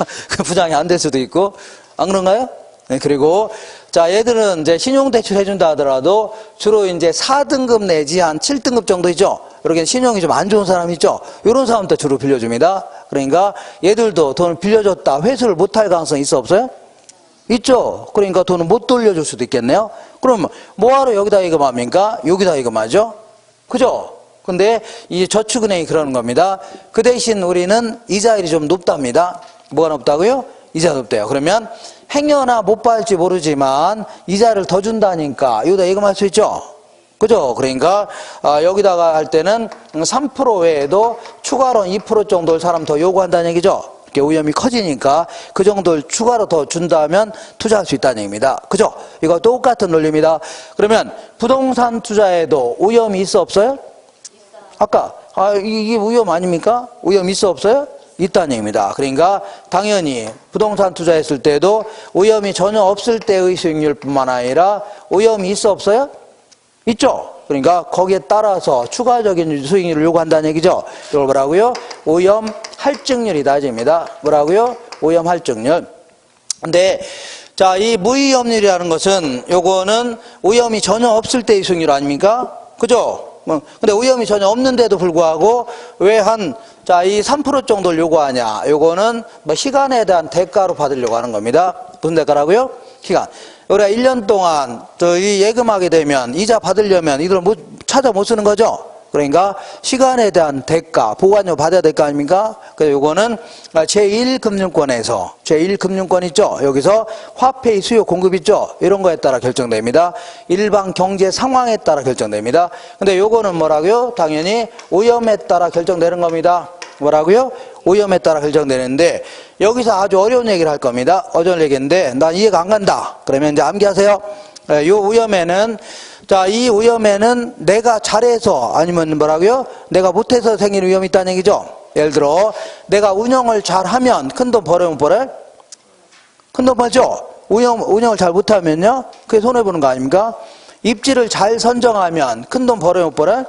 부장이 안 될 수도 있고. 안 그런가요? 네, 그리고, 자, 얘들은 이제 신용대출 해준다 하더라도 주로 이제 4등급 내지 한 7등급 정도 있죠? 이렇게 신용이 좀 안 좋은 사람 있죠? 이런 사람한테 주로 빌려줍니다. 그러니까 얘들도 돈을 빌려줬다 회수를 못할 가능성이 있어 없어요? 있죠? 그러니까 돈을 못 돌려줄 수도 있겠네요? 그럼 뭐하러 여기다 예금합니까? 여기다 예금하죠? 그죠? 근데 이 저축은행이 그러는 겁니다. 그 대신 우리는 이자율이 좀 높답니다. 뭐가 높다고요? 이자 높대요. 그러면 행여나 못 받을지 모르지만 이자를 더 준다니까 여기다 예금할 수 있죠? 그죠? 그러니까 여기다가 할 때는 3% 외에도 추가로 2% 정도를 사람 더 요구한다는 얘기죠? 이렇게 위험이 커지니까 그 정도를 추가로 더 준다면 투자할 수 있다는 얘기입니다. 그죠? 이거 똑같은 논리입니다. 그러면 부동산 투자에도 위험이 있어 없어요? 아까 이게 위험 아닙니까? 위험 있어 없어요? 있다는 얘기입니다. 그러니까 당연히 부동산 투자했을 때도 위험이 전혀 없을 때의 수익률뿐만 아니라 위험이 있어 없어요? 있죠. 그러니까 거기에 따라서 추가적인 수익률을 요구한다는 얘기죠. 이걸 뭐라고요? 오염 할증률이다 입니다. 뭐라고요? 오염 할증률. 근데 자, 이 무위험률이라는 것은 요거는 오염이 전혀 없을 때의 수익률 아닙니까? 그죠? 근데 오염이 전혀 없는데도 불구하고 왜 이 3% 정도를 요구하냐? 요거는 뭐 시간에 대한 대가로 받으려고 하는 겁니다. 무슨 대가라고요? 시간. 우리가 1년 동안 이 예금하게 되면 이자 받으려면 이들을 찾아 못 쓰는 거죠. 그러니까 시간에 대한 대가, 보관료 받아야 될 거 아닙니까? 그래서 요거는 제1금융권에서 제1금융권 있죠? 여기서 화폐의 수요 공급 있죠? 이런 거에 따라 결정됩니다. 일반 경제 상황에 따라 결정됩니다. 근데 요거는 뭐라고요? 당연히 오염에 따라 결정되는 겁니다. 뭐라고요? 오염에 따라 결정되는데 여기서 아주 어려운 얘기를 할 겁니다. 어려운 얘기인데 난 이해가 안 간다. 그러면 이제 암기하세요. 이 오염에는 이 오염에는 내가 잘해서 아니면 뭐라고요? 내가 못해서 생기는 위험이 있다는 얘기죠. 예를 들어 내가 운영을 잘하면 큰돈 벌어요 못 벌어요? 큰돈 벌죠. 운영을 잘 못하면요 그게 손해보는 거 아닙니까? 입지를 잘 선정하면 큰돈 벌어요 못 벌어요?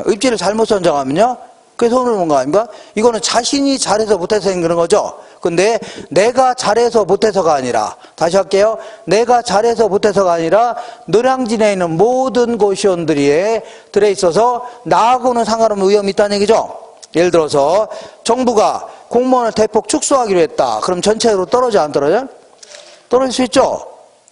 입지를 잘못 선정하면요 그게 손을 본 거 아닙니까? 이거는 자신이 잘해서 못해서 생기는 거죠. 근데 내가 잘해서 못해서가 아니라 다시 할게요. 내가 잘해서 못해서가 아니라 노량진에 있는 모든 고시원들에 들어있어서 나하고는 상관없는 위험이 있다는 얘기죠. 예를 들어서 정부가 공무원을 대폭 축소하기로 했다. 그럼 전체적으로 떨어져 안 떨어져요? 떨어질 수 있죠.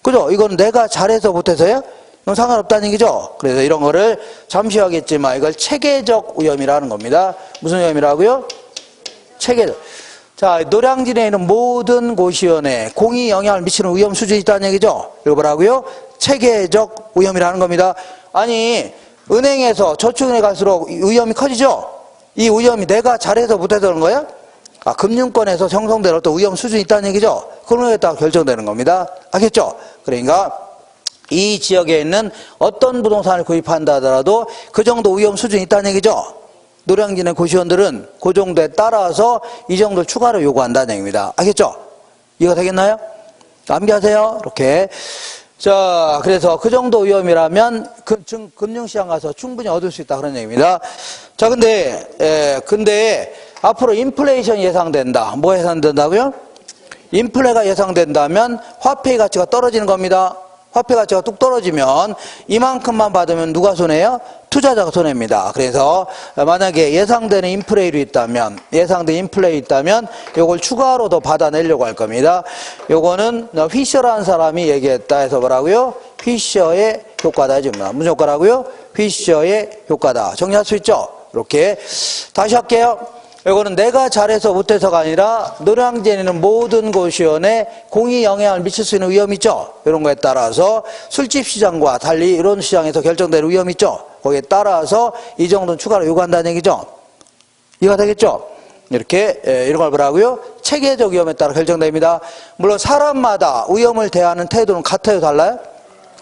그죠? 이건 내가 잘해서 못해서요? 그건 상관없다는 얘기죠. 그래서 이런 거를 잠시 하겠지만 이걸 체계적 위험이라는 겁니다. 무슨 위험이라고요? 체계적. 자, 노량진에 있는 모든 고시원에 공이 영향을 미치는 위험 수준이 있다는 얘기죠. 이거 뭐라고요? 체계적 위험이라는 겁니다. 아니, 은행에서 저축은행에 갈수록 위험이 커지죠? 이 위험이 내가 잘해서 못해서 그런 거예요? 금융권에서 형성된 어떤 위험 수준이 있다는 얘기죠. 그런 거에 따라 결정되는 겁니다. 알겠죠? 그러니까 이 지역에 있는 어떤 부동산을 구입한다 하더라도 그 정도 위험 수준이 있다는 얘기죠. 노량진의 고시원들은 그 정도에 따라서 이 정도를 추가로 요구한다는 얘기입니다. 알겠죠? 이해가 되겠나요? 암기하세요. 이렇게. 자, 그래서 그 정도 위험이라면 금융시장 가서 충분히 얻을 수 있다 그런 얘기입니다. 자, 근데 앞으로 인플레이션이 예상된다. 뭐 예상된다고요? 인플레가 예상된다면 화폐의 가치가 떨어지는 겁니다. 화폐 가치가 뚝 떨어지면 이만큼만 받으면 누가 손해요? 투자자가 손해입니다. 그래서 만약에 예상되는 인플레이율이 있다면 요걸 추가로 더 받아내려고 할 겁니다. 요거는 휘셔라는 사람이 얘기했다 해서 뭐라고요? 휘셔의 효과다. 무슨 효과라고요? 휘셔의 효과다. 정리할 수 있죠? 이렇게 다시 할게요. 이거는 내가 잘해서 못해서가 아니라 노량진에는 모든 고시원에 공이 영향을 미칠 수 있는 위험이 있죠. 이런 거에 따라서 술집 시장과 달리 이런 시장에서 결정되는 위험이 있죠. 거기에 따라서 이 정도는 추가로 요구한다는 얘기죠. 이해가 되겠죠? 이렇게 이런 걸 뭐라고요? 체계적 위험에 따라 결정됩니다. 물론 사람마다 위험을 대하는 태도는 같아요, 달라요?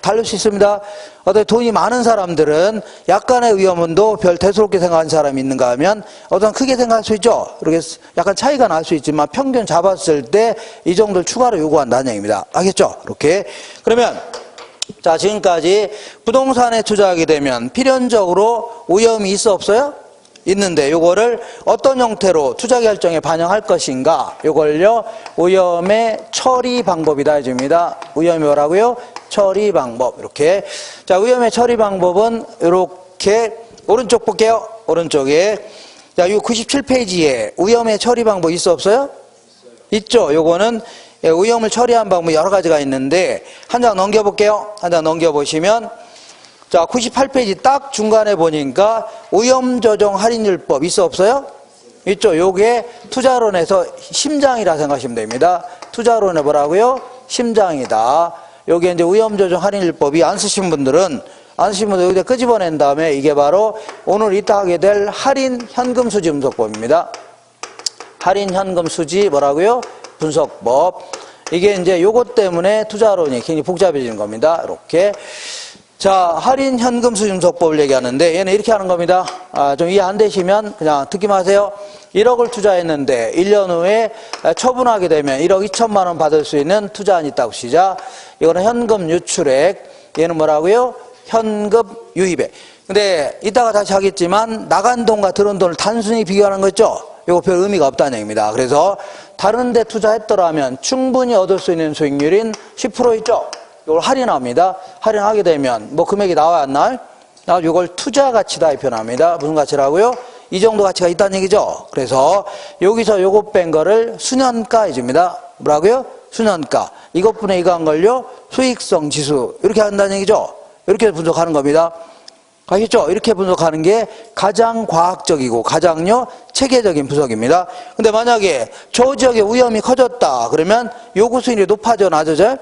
다를 수 있습니다. 어떤 돈이 많은 사람들은 약간의 위험은도 별 대수롭게 생각하는 사람이 있는가 하면 어떤 크게 생각할 수 있죠. 이렇게 약간 차이가 날 수 있지만 평균 잡았을 때 이 정도를 추가로 요구한다는 얘기입니다. 알겠죠? 이렇게. 그러면 자, 지금까지 부동산에 투자하게 되면 필연적으로 위험이 있어 없어요? 있는데 요거를 어떤 형태로 투자 결정에 반영할 것인가, 요걸요 위험의 처리 방법이다 해줍니다. 위험이 뭐라고요? 처리 방법. 이렇게. 자, 위험의 처리 방법은 이렇게 오른쪽 볼게요. 오른쪽에. 자, 이 97페이지에 위험의 처리 방법 있어 없어요? 있죠. 요거는 위험을 처리한 방법 여러 가지가 있는데 한 장 넘겨볼게요. 한 장 넘겨보시면 자, 98페이지 딱 중간에 보니까 위험조정 할인율법 있어 없어요? 있죠. 요게 투자론에서 심장이라 생각하시면 됩니다. 투자론에 뭐라고요? 심장이다. 요게 이제 위험조정 할인율법이 안 쓰신 분들은 여기다 끄집어낸 다음에 이게 바로 오늘 이따 하게 될 할인 현금 수지 분석법입니다. 할인 현금 수지 뭐라고요? 분석법. 이게 이제 요것 때문에 투자론이 굉장히 복잡해지는 겁니다. 이렇게. 자, 할인 현금 수지 분석법을 얘기하는데 얘는 이렇게 하는 겁니다. 좀 이해 안 되시면 그냥 듣기만 하세요. 1억을 투자했는데 1년 후에 처분하게 되면 1억 2천만 원 받을 수 있는 투자안이 있다고 시작. 이거는 현금 유출액. 얘는 뭐라고요? 현금 유입액. 근데 이따가 다시 하겠지만 나간 돈과 들어온 돈을 단순히 비교하는 거 있죠? 이거 별 의미가 없다는 얘기입니다. 그래서 다른 데 투자했더라면 충분히 얻을 수 있는 수익률인 10% 있죠? 이걸 할인합니다. 할인하게 되면 뭐 금액이 나와야 안 나와요? 이걸 투자 가치다 표현합니다. 무슨 가치라고요? 이 정도 가치가 있다는 얘기죠. 그래서 여기서 요것 뺀 거를 수년가 해줍니다. 뭐라고요? 수년가. 이것분의 이거 한 걸요? 수익성 지수. 이렇게 한다는 얘기죠. 이렇게 분석하는 겁니다. 아시죠? 이렇게 분석하는 게 가장 과학적이고 가장요 체계적인 분석입니다. 근데 만약에 저 지역의 위험이 커졌다 그러면 요구 수익률이 높아져 낮아져요?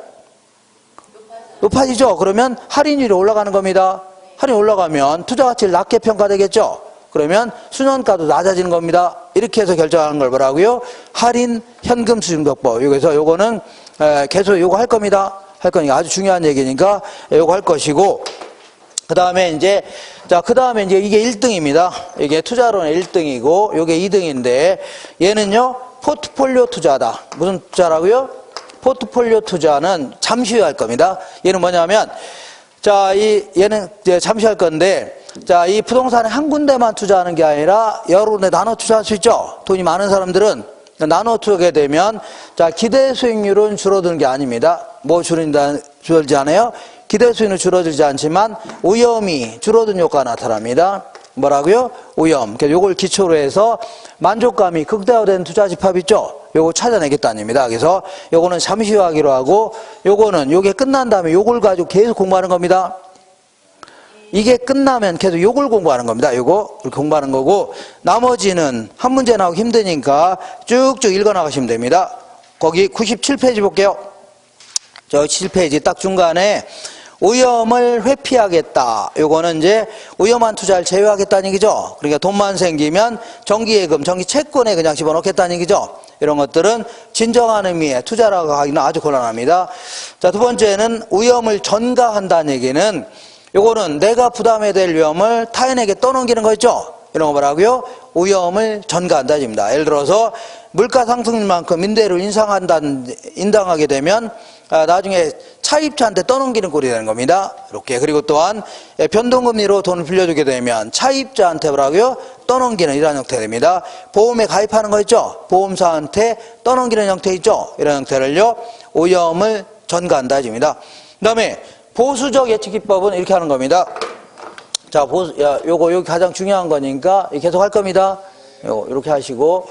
높아지죠? 그러면 할인율이 올라가는 겁니다. 할인 올라가면 투자 가치를 낮게 평가되겠죠? 그러면 수년가도 낮아지는 겁니다. 이렇게 해서 결정하는 걸 뭐라고요? 할인 현금 수익률법. 여기서 요거는 계속 요거 할 겁니다. 할 거니까 아주 중요한 얘기니까 요거 할 것이고, 그 다음에 이제 이게 1등입니다. 이게 투자론의 1등이고, 요게 2등인데, 얘는요, 포트폴리오 투자다. 무슨 투자라고요? 포트폴리오 투자는 잠시 후에 할 겁니다. 얘는 뭐냐면, 얘는 이제 잠시 할 건데, 이 부동산에 한 군데만 투자하는 게 아니라 여러 군데 나눠 투자할 수 있죠? 돈이 많은 사람들은 나눠 투자하게 되면, 기대 수익률은 줄어드는 게 아닙니다. 뭐 줄어들지 않아요? 기대 수익률은 줄어들지 않지만 위험이 줄어든 효과가 나타납니다. 뭐라고요? 위험. 그래서 요걸 기초로 해서 만족감이 극대화된 투자 집합 있죠? 요거 찾아내겠다는 얘기입니다. 그래서 요거는 잠시 후 하기로 하고, 요게 끝난 다음에 요걸 가지고 계속 공부하는 겁니다. 이게 끝나면 계속 요걸 공부하는 겁니다. 요거 이렇게 공부하는 거고, 나머지는 한 문제 나오기 힘드니까 쭉쭉 읽어 나가시면 됩니다. 거기 97페이지 볼게요. 저 7페이지 딱 중간에 위험을 회피하겠다. 요거는 이제 위험한 투자를 제외하겠다는 얘기죠. 그러니까 돈만 생기면 정기예금, 정기채권에 그냥 집어넣겠다는 얘기죠. 이런 것들은 진정한 의미의 투자라고 하기는 아주 곤란합니다. 자, 두 번째는 위험을 전가한다는 얘기는 요거는 내가 부담해야 될 위험을 타인에게 떠넘기는 거 있죠. 이런 거 뭐라고요? 위험을 전가한다는 얘기입니다. 예를 들어서 물가 상승률만큼 임대료를 인상하게 되면 나중에 차입자한테 떠넘기는 꼴이 되는 겁니다. 이렇게. 그리고 또한 변동금리로 돈을 빌려주게 되면 차입자한테 뭐라고요? 떠넘기는 이런 형태 됩니다. 보험에 가입하는 거 있죠? 보험사한테 떠넘기는 형태 있죠? 이런 형태를요, 위험을 전가한다 해줍니다. 그 다음에 보수적 예측 기법은 이렇게 하는 겁니다. 자, 요거 여기 가장 중요한 거니까 계속 할 겁니다. 요거 이렇게 하시고.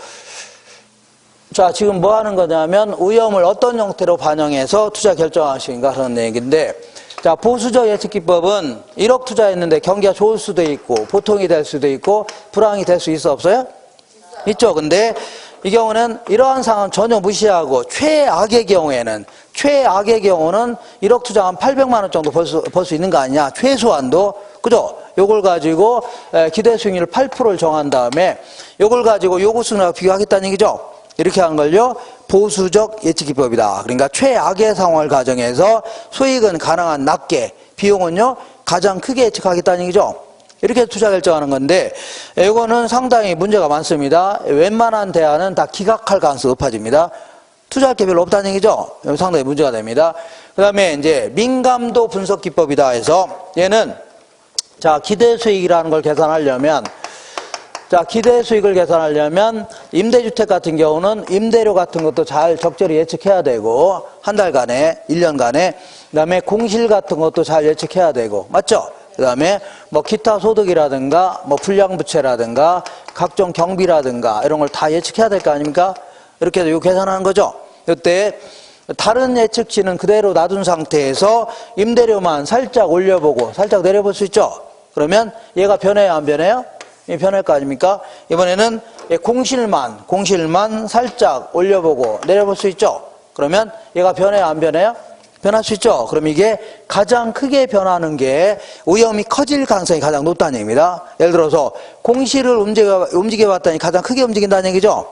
자, 지금 뭐 하는 거냐면 위험을 어떤 형태로 반영해서 투자 결정하시는가 하는 얘기인데, 자, 보수적 예측기법은 1억 투자했는데 경기가 좋을 수도 있고 보통이 될 수도 있고 불황이 될 수 있어 없어요? 있죠. 근데 이 경우는 이러한 상황 전혀 무시하고 최악의 경우는 1억 투자하면 800만 원 정도 벌 수 있는 거 아니냐. 최소한도. 그죠? 요걸 가지고 기대 수익률 8%를 정한 다음에 요걸 가지고 요구 수익률하고 비교하겠다는 얘기죠. 이렇게 하는 걸요. 보수적 예측기법이다. 그러니까 최악의 상황을 가정해서 수익은 가능한 낮게, 비용은요 가장 크게 예측하겠다는 얘기죠. 이렇게 투자 결정하는 건데, 이거는 상당히 문제가 많습니다. 웬만한 대안은 다 기각할 가능성이 높아집니다. 투자할 게 별로 없다는 얘기죠. 상당히 문제가 됩니다. 그 다음에 이제 민감도 분석 기법이다 해서 얘는 자, 기대 수익이라는 걸 계산하려면, 자, 기대 수익을 계산하려면 임대주택 같은 경우는 임대료 같은 것도 잘 적절히 예측해야 되고, 한 달간에, 1년간에, 그 다음에 공실 같은 것도 잘 예측해야 되고, 맞죠? 그 다음에 뭐 기타 소득이라든가, 뭐 불량부채라든가, 각종 경비라든가, 이런 걸 다 예측해야 될 거 아닙니까? 이렇게 해서 이거 계산하는 거죠. 이때 다른 예측치는 그대로 놔둔 상태에서 임대료만 살짝 올려보고, 살짝 내려볼 수 있죠? 그러면 얘가 변해요, 안 변해요? 변할 거 아닙니까? 이번에는 공실만 살짝 올려보고 내려볼 수 있죠? 그러면 얘가 변해요, 안 변해요? 변할 수 있죠? 그럼 이게 가장 크게 변하는 게 위험이 커질 가능성이 가장 높다는 얘기입니다. 예를 들어서 공실을 움직여 봤더니 가장 크게 움직인다는 얘기죠?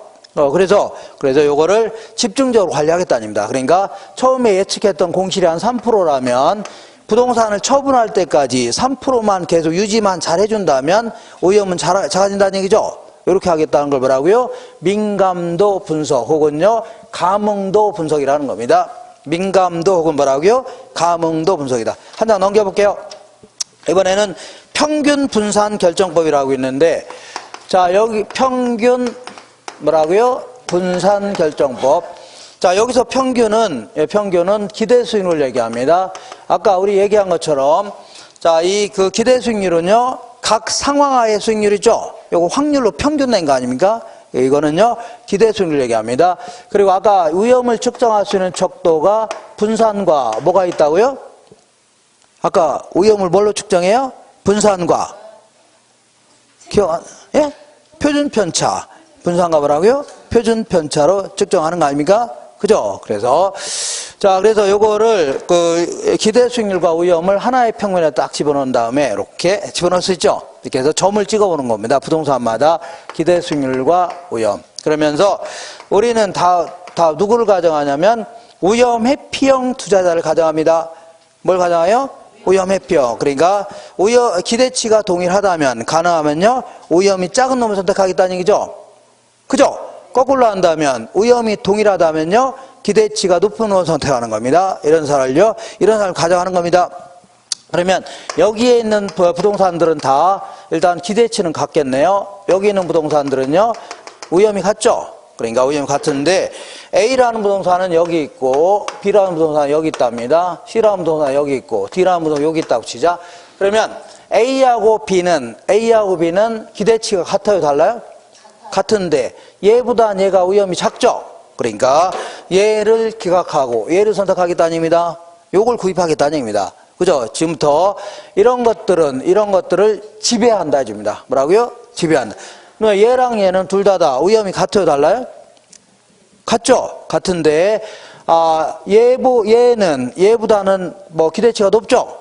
그래서 요거를 집중적으로 관리하겠다는 얘기입니다. 그러니까 처음에 예측했던 공실이 한 3%라면 부동산을 처분할 때까지 3%만 계속 유지만 잘 해준다면 위험은 작아진다는 얘기죠. 이렇게 하겠다는 걸 뭐라고요? 민감도 분석 혹은요 감응도 분석이라는 겁니다. 민감도 혹은 뭐라고요? 감응도 분석이다. 한 장 넘겨볼게요. 이번에는 평균 분산 결정법이라고 있는데, 자, 여기 평균 뭐라고요? 분산 결정법. 자, 여기서 평균은 기대 수익률을 얘기합니다. 아까 우리 얘기한 것처럼, 자, 그 기대 수익률은요, 각 상황하의 수익률이죠. 요거 확률로 평균 낸 거 아닙니까? 이거는요, 기대 수익률 얘기합니다. 그리고 아까 위험을 측정할 수 있는 척도가 분산과 뭐가 있다고요? 아까 위험을 뭘로 측정해요? 분산과. 예? 표준 편차. 분산과 뭐라고요? 표준 편차로 측정하는 거 아닙니까? 그죠? 그래서 요거를 기대 수익률과 위험을 하나의 평면에 딱 집어넣은 다음에 이렇게 집어넣을 수 있죠? 이렇게 해서 점을 찍어보는 겁니다. 부동산마다 기대 수익률과 위험. 그러면서 우리는 다 누구를 가정하냐면 위험 회피형 투자자를 가정합니다. 뭘 가정해요? 위험 회피형. 그러니까 기대치가 동일하다면, 가능하면요 위험이 작은 놈을 선택하겠다는 얘기죠? 그죠? 거꾸로 한다면 위험이 동일하다면요 기대치가 높은 놈을 선택하는 겁니다. 이런 사람을 가정하는 겁니다. 그러면 여기에 있는 부동산들은 다 일단 기대치는 같겠네요. 여기 있는 부동산들은요 위험이 같죠? 그러니까 위험이 같은데 A라는 부동산은 여기 있고 B라는 부동산은 여기 있답니다. C라는 부동산은 여기 있고 D라는 부동산은 여기 있다고 치자. 그러면 A하고 B는 기대치가 같아요, 달라요? 같은데 얘보다 얘가 위험이 작죠? 그러니까 얘를 기각하고 얘를 선택하겠다는 얘기입니다. 요걸 구입하겠다는 얘기입니다. 그죠? 지금부터 이런 것들을 지배한다 해줍니다. 뭐라고요? 지배한다. 그러면 얘랑 얘는 둘 다 위험이 같아요, 달라요? 같죠? 같은데 얘는 얘보다는 뭐 기대치가 높죠?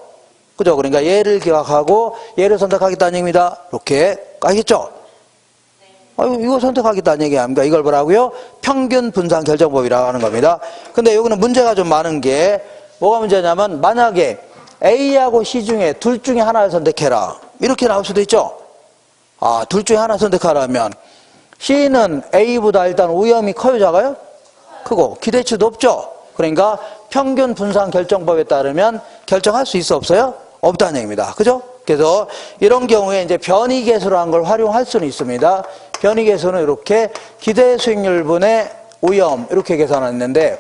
그죠? 그러니까 얘를 기각하고 얘를 선택하겠다는 얘기입니다. 이렇게 알겠죠? 이거 선택하겠다는 얘기 아닙니까? 이걸 뭐라고요? 평균 분산 결정법이라고 하는 겁니다. 근데 여기는 문제가 좀 많은 게 뭐가 문제냐면 만약에 A하고 C 중에 둘 중에 하나를 선택해라. 이렇게 나올 수도 있죠. 둘 중에 하나 선택하라면 C는 A보다 일단 위험이 커요, 작아요? 크고 기대치도 높죠. 그러니까 평균 분산 결정법에 따르면 결정할 수 있어 없어요? 없다는 얘기입니다. 그죠? 그래서 이런 경우에 이제 변이계수라는 걸 활용할 수는 있습니다. 변이계수는 이렇게 기대 수익률분의 위험 이렇게 계산했는데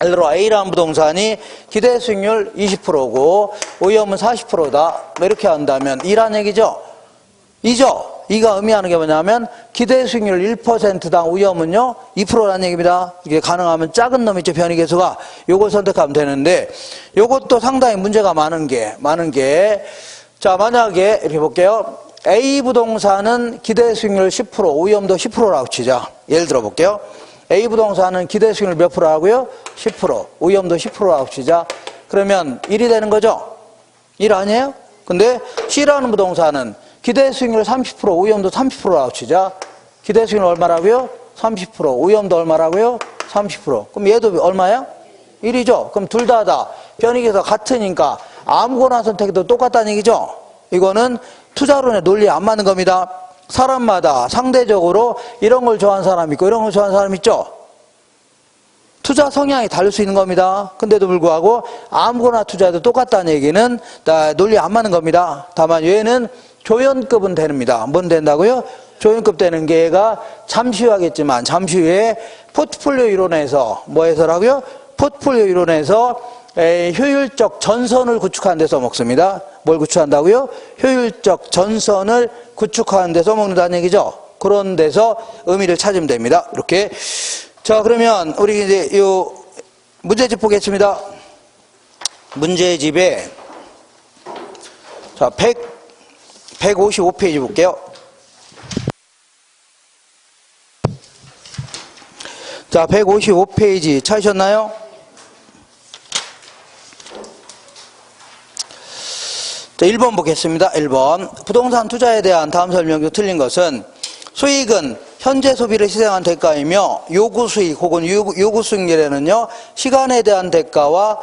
예를 들어 A라는 부동산이 기대 수익률 20%고 위험은 40%다. 이렇게 한다면 2란 얘기죠. 2죠. 2가 의미하는 게 뭐냐면 기대 수익률 1%당 위험은요 2%라는 얘기입니다. 이게 가능하면 작은 놈 있죠. 변이계수가. 요걸 선택하면 되는데 요것도 상당히 문제가 많은 게 자, 만약에 이렇게 볼게요. A 부동산은 기대 수익률 10%, 위험도 10%라고 치자. 예를 들어 볼게요. A 부동산은 기대 수익률 몇 프로라고요? 10%. 위험도 10%라고 치자. 그러면 1이 되는 거죠? 1 아니에요? 근데 C라는 부동산은 기대 수익률 30%, 위험도 30%라고 치자. 기대 수익률 얼마라고요? 30%. 위험도 얼마라고요? 30%. 그럼 얘도 얼마야? 1이죠. 그럼 둘 다 변이계수가 같으니까 아무거나 선택해도 똑같다는 얘기죠. 이거는 투자론의 논리에 안 맞는 겁니다. 사람마다 상대적으로 이런 걸 좋아하는 사람 있고 이런 걸 좋아하는 사람 있죠. 투자 성향이 다를 수 있는 겁니다. 근데도 불구하고 아무거나 투자해도 똑같다는 얘기는 다 논리에 안 맞는 겁니다. 다만 얘는 조연급은 됩니다. 뭔 된다고요? 조연급 되는 게 얘가 잠시 후 하겠지만 잠시 후에 포트폴리오 이론에서 뭐 해서라고요? 포트폴리오 이론에서 효율적 전선을 구축하는 데 써먹습니다. 뭘 구축한다고요? 효율적 전선을 구축하는 데 써먹는다는 얘기죠. 그런 데서 의미를 찾으면 됩니다. 이렇게. 자, 그러면 우리 이제 요 문제집 보겠습니다. 문제집에 자, 155페이지 볼게요. 자, 155페이지 찾으셨나요? 자, 1번 보겠습니다. 1번. 부동산 투자에 대한 다음 설명 중 틀린 것은 수익은 현재 소비를 희생한 대가이며 요구 수익 혹은 요구 수익률에는요 시간에 대한 대가와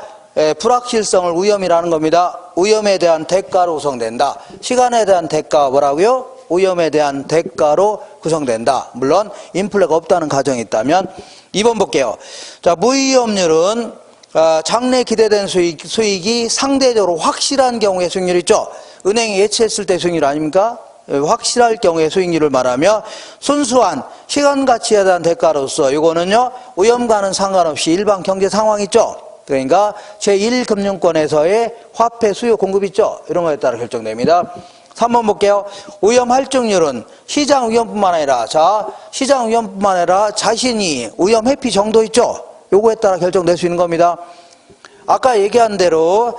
불확실성을 위험이라는 겁니다. 위험에 대한 대가로 구성된다. 시간에 대한 대가가 뭐라고요? 위험에 대한 대가로 구성된다. 물론 인플레가 없다는 가정이 있다면. 2번 볼게요. 자, 무위험률은 장래 기대된 수익이 상대적으로 확실한 경우의 수익률 있죠. 은행이 예치했을 때 수익률 아닙니까? 확실할 경우의 수익률을 말하며 순수한 시간 가치에 대한 대가로서 이거는요 위험과는 상관없이 일반 경제 상황 있죠. 그러니까 제1금융권에서의 화폐 수요 공급 있죠. 이런 거에 따라 결정됩니다. 3번 볼게요. 위험 할증률은 시장 위험뿐만 아니라 시장 위험뿐만 아니라 자신이 위험 회피 정도 있죠. 요거에 따라 결정될 수 있는 겁니다. 아까 얘기한 대로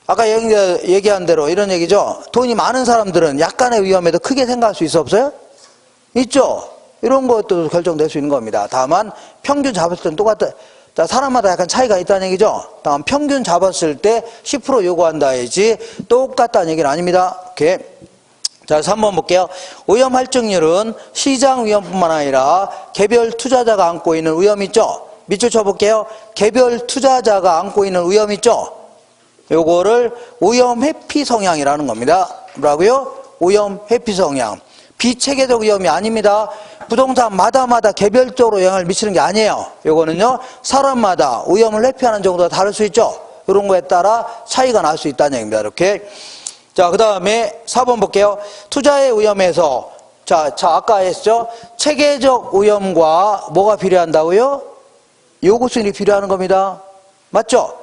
아까 얘기한 대로 이런 얘기죠. 돈이 많은 사람들은 약간의 위험에도 크게 생각할 수 있어 없어요? 있죠. 이런 것도 결정될 수 있는 겁니다. 다만 평균 잡았을 때는 똑같다. 자, 사람마다 약간 차이가 있다는 얘기죠. 다만 평균 잡았을 때 10% 요구한다 해야지 똑같다는 얘기는 아닙니다. 오케이. 자, 3번 볼게요. 위험 할증률은 시장 위험뿐만 아니라 개별 투자자가 안고 있는 위험 있죠. 밑줄 쳐볼게요. 개별 투자자가 안고 있는 위험 있죠. 요거를 위험 회피 성향이라는 겁니다. 뭐라고요? 위험 회피 성향. 비체계적 위험이 아닙니다. 부동산마다 개별적으로 영향을 미치는 게 아니에요. 요거는요 사람마다 위험을 회피하는 정도가 다를 수 있죠. 이런 거에 따라 차이가 날 수 있다는 얘기입니다. 이렇게. 자, 그 다음에 4번 볼게요. 투자의 위험에서 자 아까 했죠. 체계적 위험과 뭐가 필요한다고요? 요구 수익이 필요한 겁니다. 맞죠?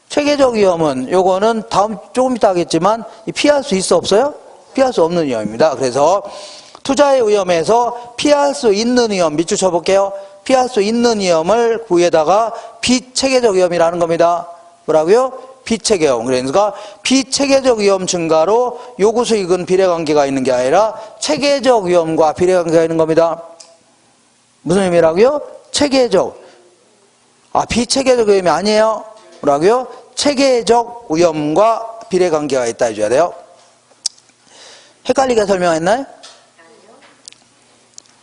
체계적 위험은 요거는 조금 이따 하겠지만 피할 수 있어 없어요? 피할 수 없는 위험입니다. 그래서 투자의 위험에서 피할 수 있는 위험 밑줄 쳐볼게요. 피할 수 있는 위험을 위에다가 비체계적 위험이라는 겁니다. 뭐라고요? 비체계형. 그러니까 비체계적 위험 증가로 요구 수익은 비례관계가 있는 게 아니라 체계적 위험과 비례관계가 있는 겁니다. 무슨 의미라고요? 체계적. 비체계적 위험이 아니에요. 뭐라고요? 체계적 위험과 비례관계가 있다 해줘야 돼요. 헷갈리게 설명했나요?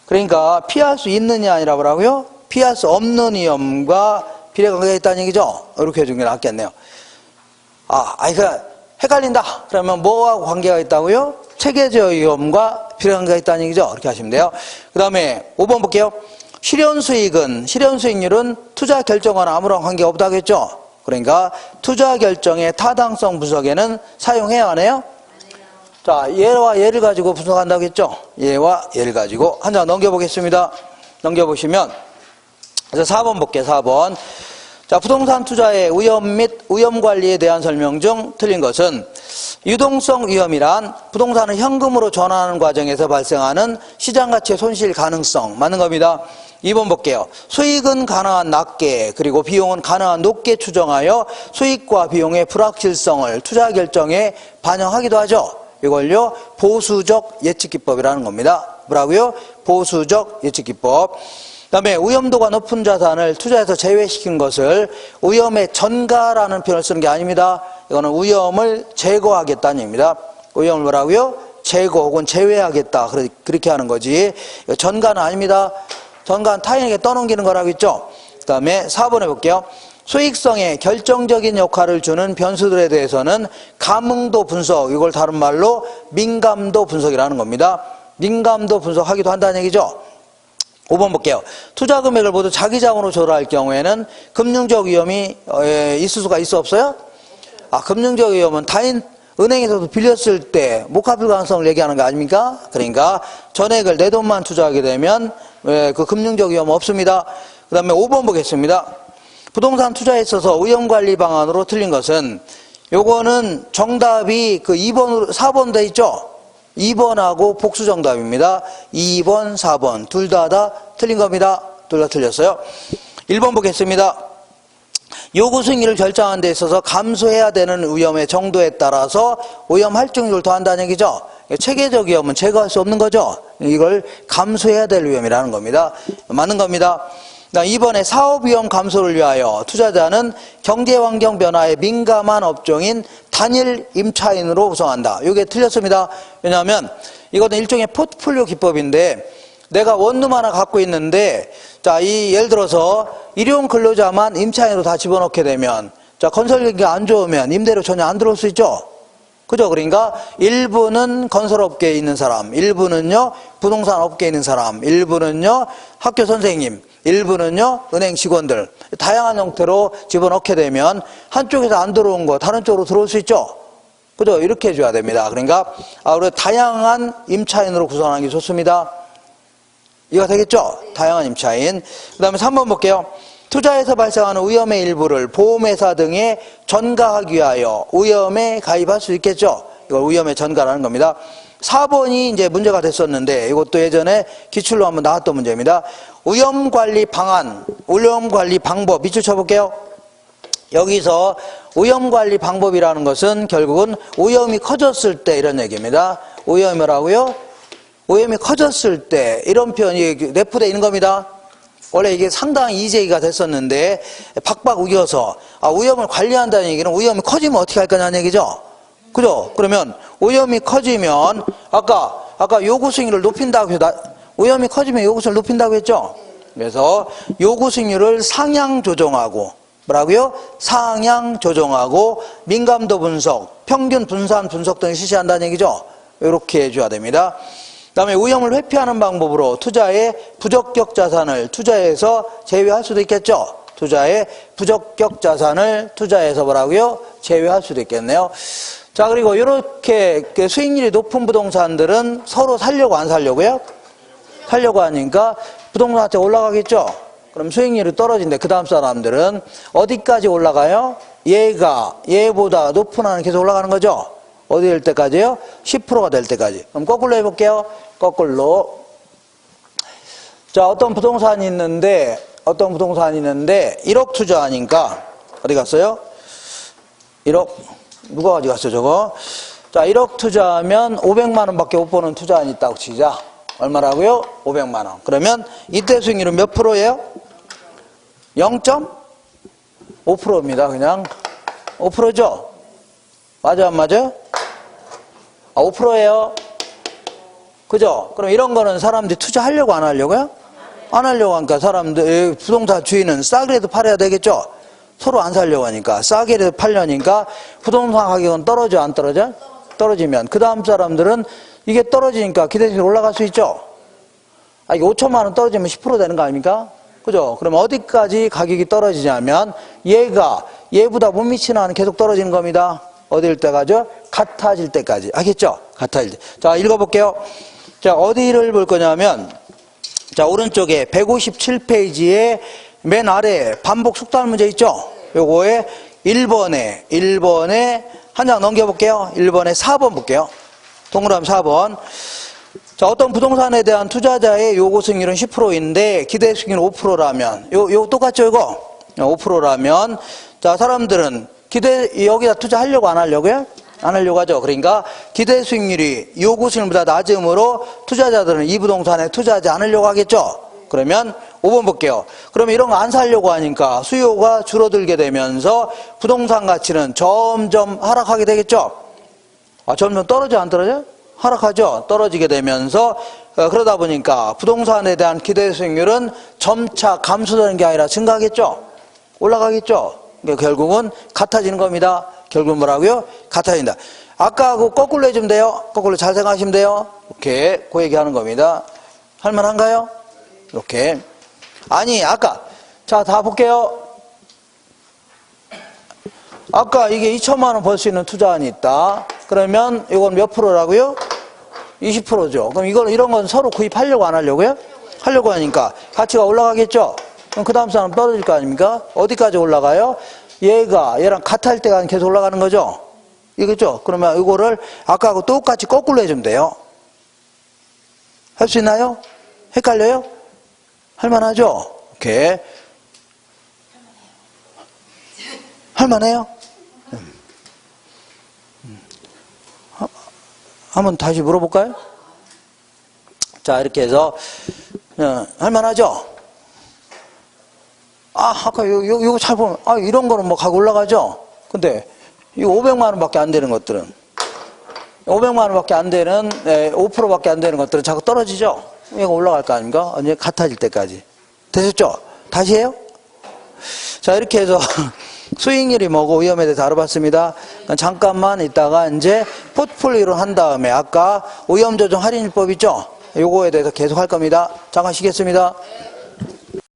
그러니까 피할 수 있는 게 아니라 뭐라고요? 피할 수 없는 위험과 비례관계가 있다는 얘기죠. 이렇게 해주는 게 낫겠네요. 헷갈린다. 그러면 뭐하고 관계가 있다고요? 체계적 위험과 비례관계가 있다는 얘기죠. 이렇게 하시면 돼요. 그 다음에 5번 볼게요. 실현수익률은 투자 결정과는 아무런 관계가 없다고 했죠. 그러니까 투자 결정의 타당성 분석에는 사용해야 하네요. 자, 얘와 얘를 가지고 분석한다고 했죠. 얘와 얘를 가지고 한 장 넘겨보겠습니다. 넘겨보시면 그래서 4번 볼게요. 4번. 자, 부동산 투자의 위험 및 위험 관리에 대한 설명 중 틀린 것은 유동성 위험이란 부동산을 현금으로 전환하는 과정에서 발생하는 시장 가치의 손실 가능성. 맞는 겁니다. 2번 볼게요. 수익은 가능한 낮게 그리고 비용은 가능한 높게 추정하여 수익과 비용의 불확실성을 투자 결정에 반영하기도 하죠. 이걸요 보수적 예측기법이라는 겁니다. 뭐라고요? 보수적 예측기법. 그다음에 위험도가 높은 자산을 투자해서 제외시킨 것을 위험의 전가라는 표현을 쓰는 게 아닙니다. 이거는 위험을 제거하겠다는 얘기입니다. 위험을 뭐라고요? 제거 혹은 제외하겠다. 그렇게 하는 거지. 전가는 아닙니다. 전가는 타인에게 떠넘기는 거라고 했죠. 그 다음에 4번 해볼게요. 수익성에 결정적인 역할을 주는 변수들에 대해서는 감응도 분석, 이걸 다른 말로 민감도 분석이라는 겁니다. 민감도 분석하기도 한다는 얘기죠. 5번 볼게요. 투자 금액을 모두 자기 자본으로 조달할 경우에는 금융적 위험이 있을 수가 있어 없어요? 금융적 위험은 타인 은행에서도 빌렸을 때 못 갚을 가능성을 얘기하는 거 아닙니까? 그러니까 전액을 내 돈만 투자하게 되면 그 금융적 위험은 없습니다. 그 다음에 5번 보겠습니다. 부동산 투자에 있어서 위험관리 방안으로 틀린 것은 요거는 정답이 그 2번으로 4번 돼 있죠? 2번하고 복수 정답입니다. 2번, 4번 둘 다 틀린 겁니다. 둘 다 틀렸어요. 1번 보겠습니다. 요구 수익률을 결정하는 데 있어서 감수해야 되는 위험의 정도에 따라서 위험 할증률을 더한다는 얘기죠. 체계적 위험은 제거할 수 없는 거죠. 이걸 감수해야 될 위험이라는 겁니다. 맞는 겁니다. 2번에 사업 위험 감소를 위하여 투자자는 경제 환경 변화에 민감한 업종인 단일 임차인으로 구성한다. 이게 틀렸습니다. 왜냐하면 이거는 일종의 포트폴리오 기법인데 내가 원룸 하나 갖고 있는데 자, 예를 들어서 일용 근로자만 임차인으로 다 집어넣게 되면 자, 건설 경기가 안 좋으면 임대료 전혀 안 들어올 수 있죠. 그죠? 그러니까 일부는 건설업계에 있는 사람, 일부는요 부동산 업계에 있는 사람, 일부는요 학교 선생님, 일부는요 은행 직원들 다양한 형태로 집어넣게 되면 한쪽에서 안 들어온 거 다른 쪽으로 들어올 수 있죠. 그죠? 이렇게 해줘야 됩니다. 그러니까 우리 다양한 임차인으로 구성하는 게 좋습니다. 이거 되겠죠? 다양한 임차인. 그 다음에 3번 볼게요. 투자에서 발생하는 위험의 일부를 보험회사 등에 전가하기 위하여 위험에 가입할 수 있겠죠? 이걸 위험에 전가라는 겁니다. 4번이 이제 문제가 됐었는데 이것도 예전에 기출로 한번 나왔던 문제입니다. 위험관리 방안, 위험관리 방법 밑줄 쳐볼게요. 여기서 위험관리 방법이라는 것은 결국은 위험이 커졌을 때 이런 얘기입니다. 위험이라고요? 위험이 커졌을 때 이런 표현이 내포되어 있는 겁니다. 원래 이게 상당히 이제기가 됐었는데 박박 우겨서 위험을 관리한다는 얘기는 위험이 커지면 어떻게 할 거냐는 얘기죠. 그죠? 그러면 위험이 커지면 아까 요구 수익률을 높인다고 해서 위험이 커지면 요구 수익률을 높인다고 했죠. 그래서 요구 수익률을 상향 조정하고 뭐라고요? 상향 조정하고 민감도 분석, 평균 분산 분석 등을 실시한다는 얘기죠. 이렇게 해줘야 됩니다. 그 다음에 위험을 회피하는 방법으로 투자의 부적격 자산을 투자해서 제외할 수도 있겠죠. 투자의 부적격 자산을 투자해서 뭐라고요? 제외할 수도 있겠네요. 자, 그리고 이렇게 수익률이 높은 부동산들은 서로 살려고 안 살려고요? 살려고 하니까 부동산 자체가 올라가겠죠. 그럼 수익률이 떨어진대. 그 다음 사람들은 어디까지 올라가요? 얘보다 높은 한은 계속 올라가는 거죠. 어디 될 때까지요? 10%가 될 때까지. 그럼 거꾸로 해볼게요. 거꾸로. 자, 어떤 부동산이 있는데 1억 투자하니까 어디 갔어요? 1억. 누가 어디 갔어요, 저거? 자, 1억 투자하면 500만 원밖에 못 버는 투자안이 있다고 치자. 얼마라고요? 500만 원. 그러면 이때 수익률은 몇 프로예요? 0.5%입니다. 그냥 5%죠? 맞아, 안 맞아요? 5%예요. 그죠? 그럼 이런 거는 사람들이 투자하려고 안 하려고요? 안 하려고 하니까 사람들, 부동산 주인은 싸게라도 팔아야 되겠죠? 서로 안 살려고 하니까 싸게라도 팔려니까 부동산 가격은 떨어져, 안 떨어져? 떨어지면 그 다음 사람들은 이게 떨어지니까 기대치가 올라갈 수 있죠? 이게 5천만 원 떨어지면 10% 되는 거 아닙니까? 그죠? 그럼 어디까지 가격이 떨어지냐면 얘보다 못 미치는 한은 계속 떨어지는 겁니다. 어디일 때까지요? 같아질 때까지. 알겠죠? 같아질 때. 자, 읽어볼게요. 자, 어디를 볼 거냐면, 자, 오른쪽에 157페이지에 맨 아래 반복 속달 문제 있죠? 요거에 1번에 한 장 넘겨볼게요. 1번에 4번 볼게요. 동그라미 4번. 자, 어떤 부동산에 대한 투자자의 요구 수익률은 10%인데 기대 수익률은 5%라면 요 똑같죠, 이거? 5%라면 자, 사람들은 여기다 투자하려고 안 하려고요? 안 하려고 하죠. 그러니까 기대 수익률이 요구 수익률보다 낮으므로 투자자들은 이 부동산에 투자하지 않으려고 하겠죠. 그러면 5번 볼게요. 그러면 이런 거 안 사려고 하니까 수요가 줄어들게 되면서 부동산 가치는 점점 하락하게 되겠죠. 점점 떨어져 안 떨어져? 하락하죠. 떨어지게 되면서 그러다 보니까 부동산에 대한 기대 수익률은 점차 감소되는 게 아니라 증가하겠죠. 올라가겠죠. 그러니까 결국은 같아지는 겁니다. 결국은 뭐라고요? 같아진다. 아까하고 거꾸로 해주면 돼요. 거꾸로 잘 생각하시면 돼요. 이렇게 그 얘기하는 겁니다. 할만한가요? 이렇게. 아니 자, 다 볼게요. 아까 이게 2천만 원 벌 수 있는 투자안이 있다. 그러면 이건 몇 프로라고요? 20%죠. 그럼 이런 건 서로 구입하려고 안 하려고요? 하려고 하니까 가치가 올라가겠죠? 그럼 그 다음 사람 떨어질 거 아닙니까? 어디까지 올라가요? 얘랑 같을 때가 계속 올라가는 거죠? 이거죠? 그러면 이거를 아까하고 똑같이 거꾸로 해주면 돼요. 할 수 있나요? 헷갈려요? 할만하죠? 오케이. 할만해요? 한번 다시 물어볼까요? 자, 이렇게 해서 할만하죠? 아까 요거 잘 보면 이런 거는 뭐 가고 올라가죠? 근데 이거 500만 원밖에 안 되는 것들은 500만 원밖에 안 되는 5%밖에 안 되는 것들은 자꾸 떨어지죠? 이거 올라갈 거 아닙니까? 언제 같아질 때까지. 되셨죠? 다시 해요? 자, 이렇게 해서 수익률이 뭐고 위험에 대해서 알아봤습니다. 잠깐만 있다가 이제 포트폴리오를 한 다음에 아까 오염조정 할인율법 있죠? 요거에 대해서 계속 할 겁니다. 잠깐 쉬겠습니다.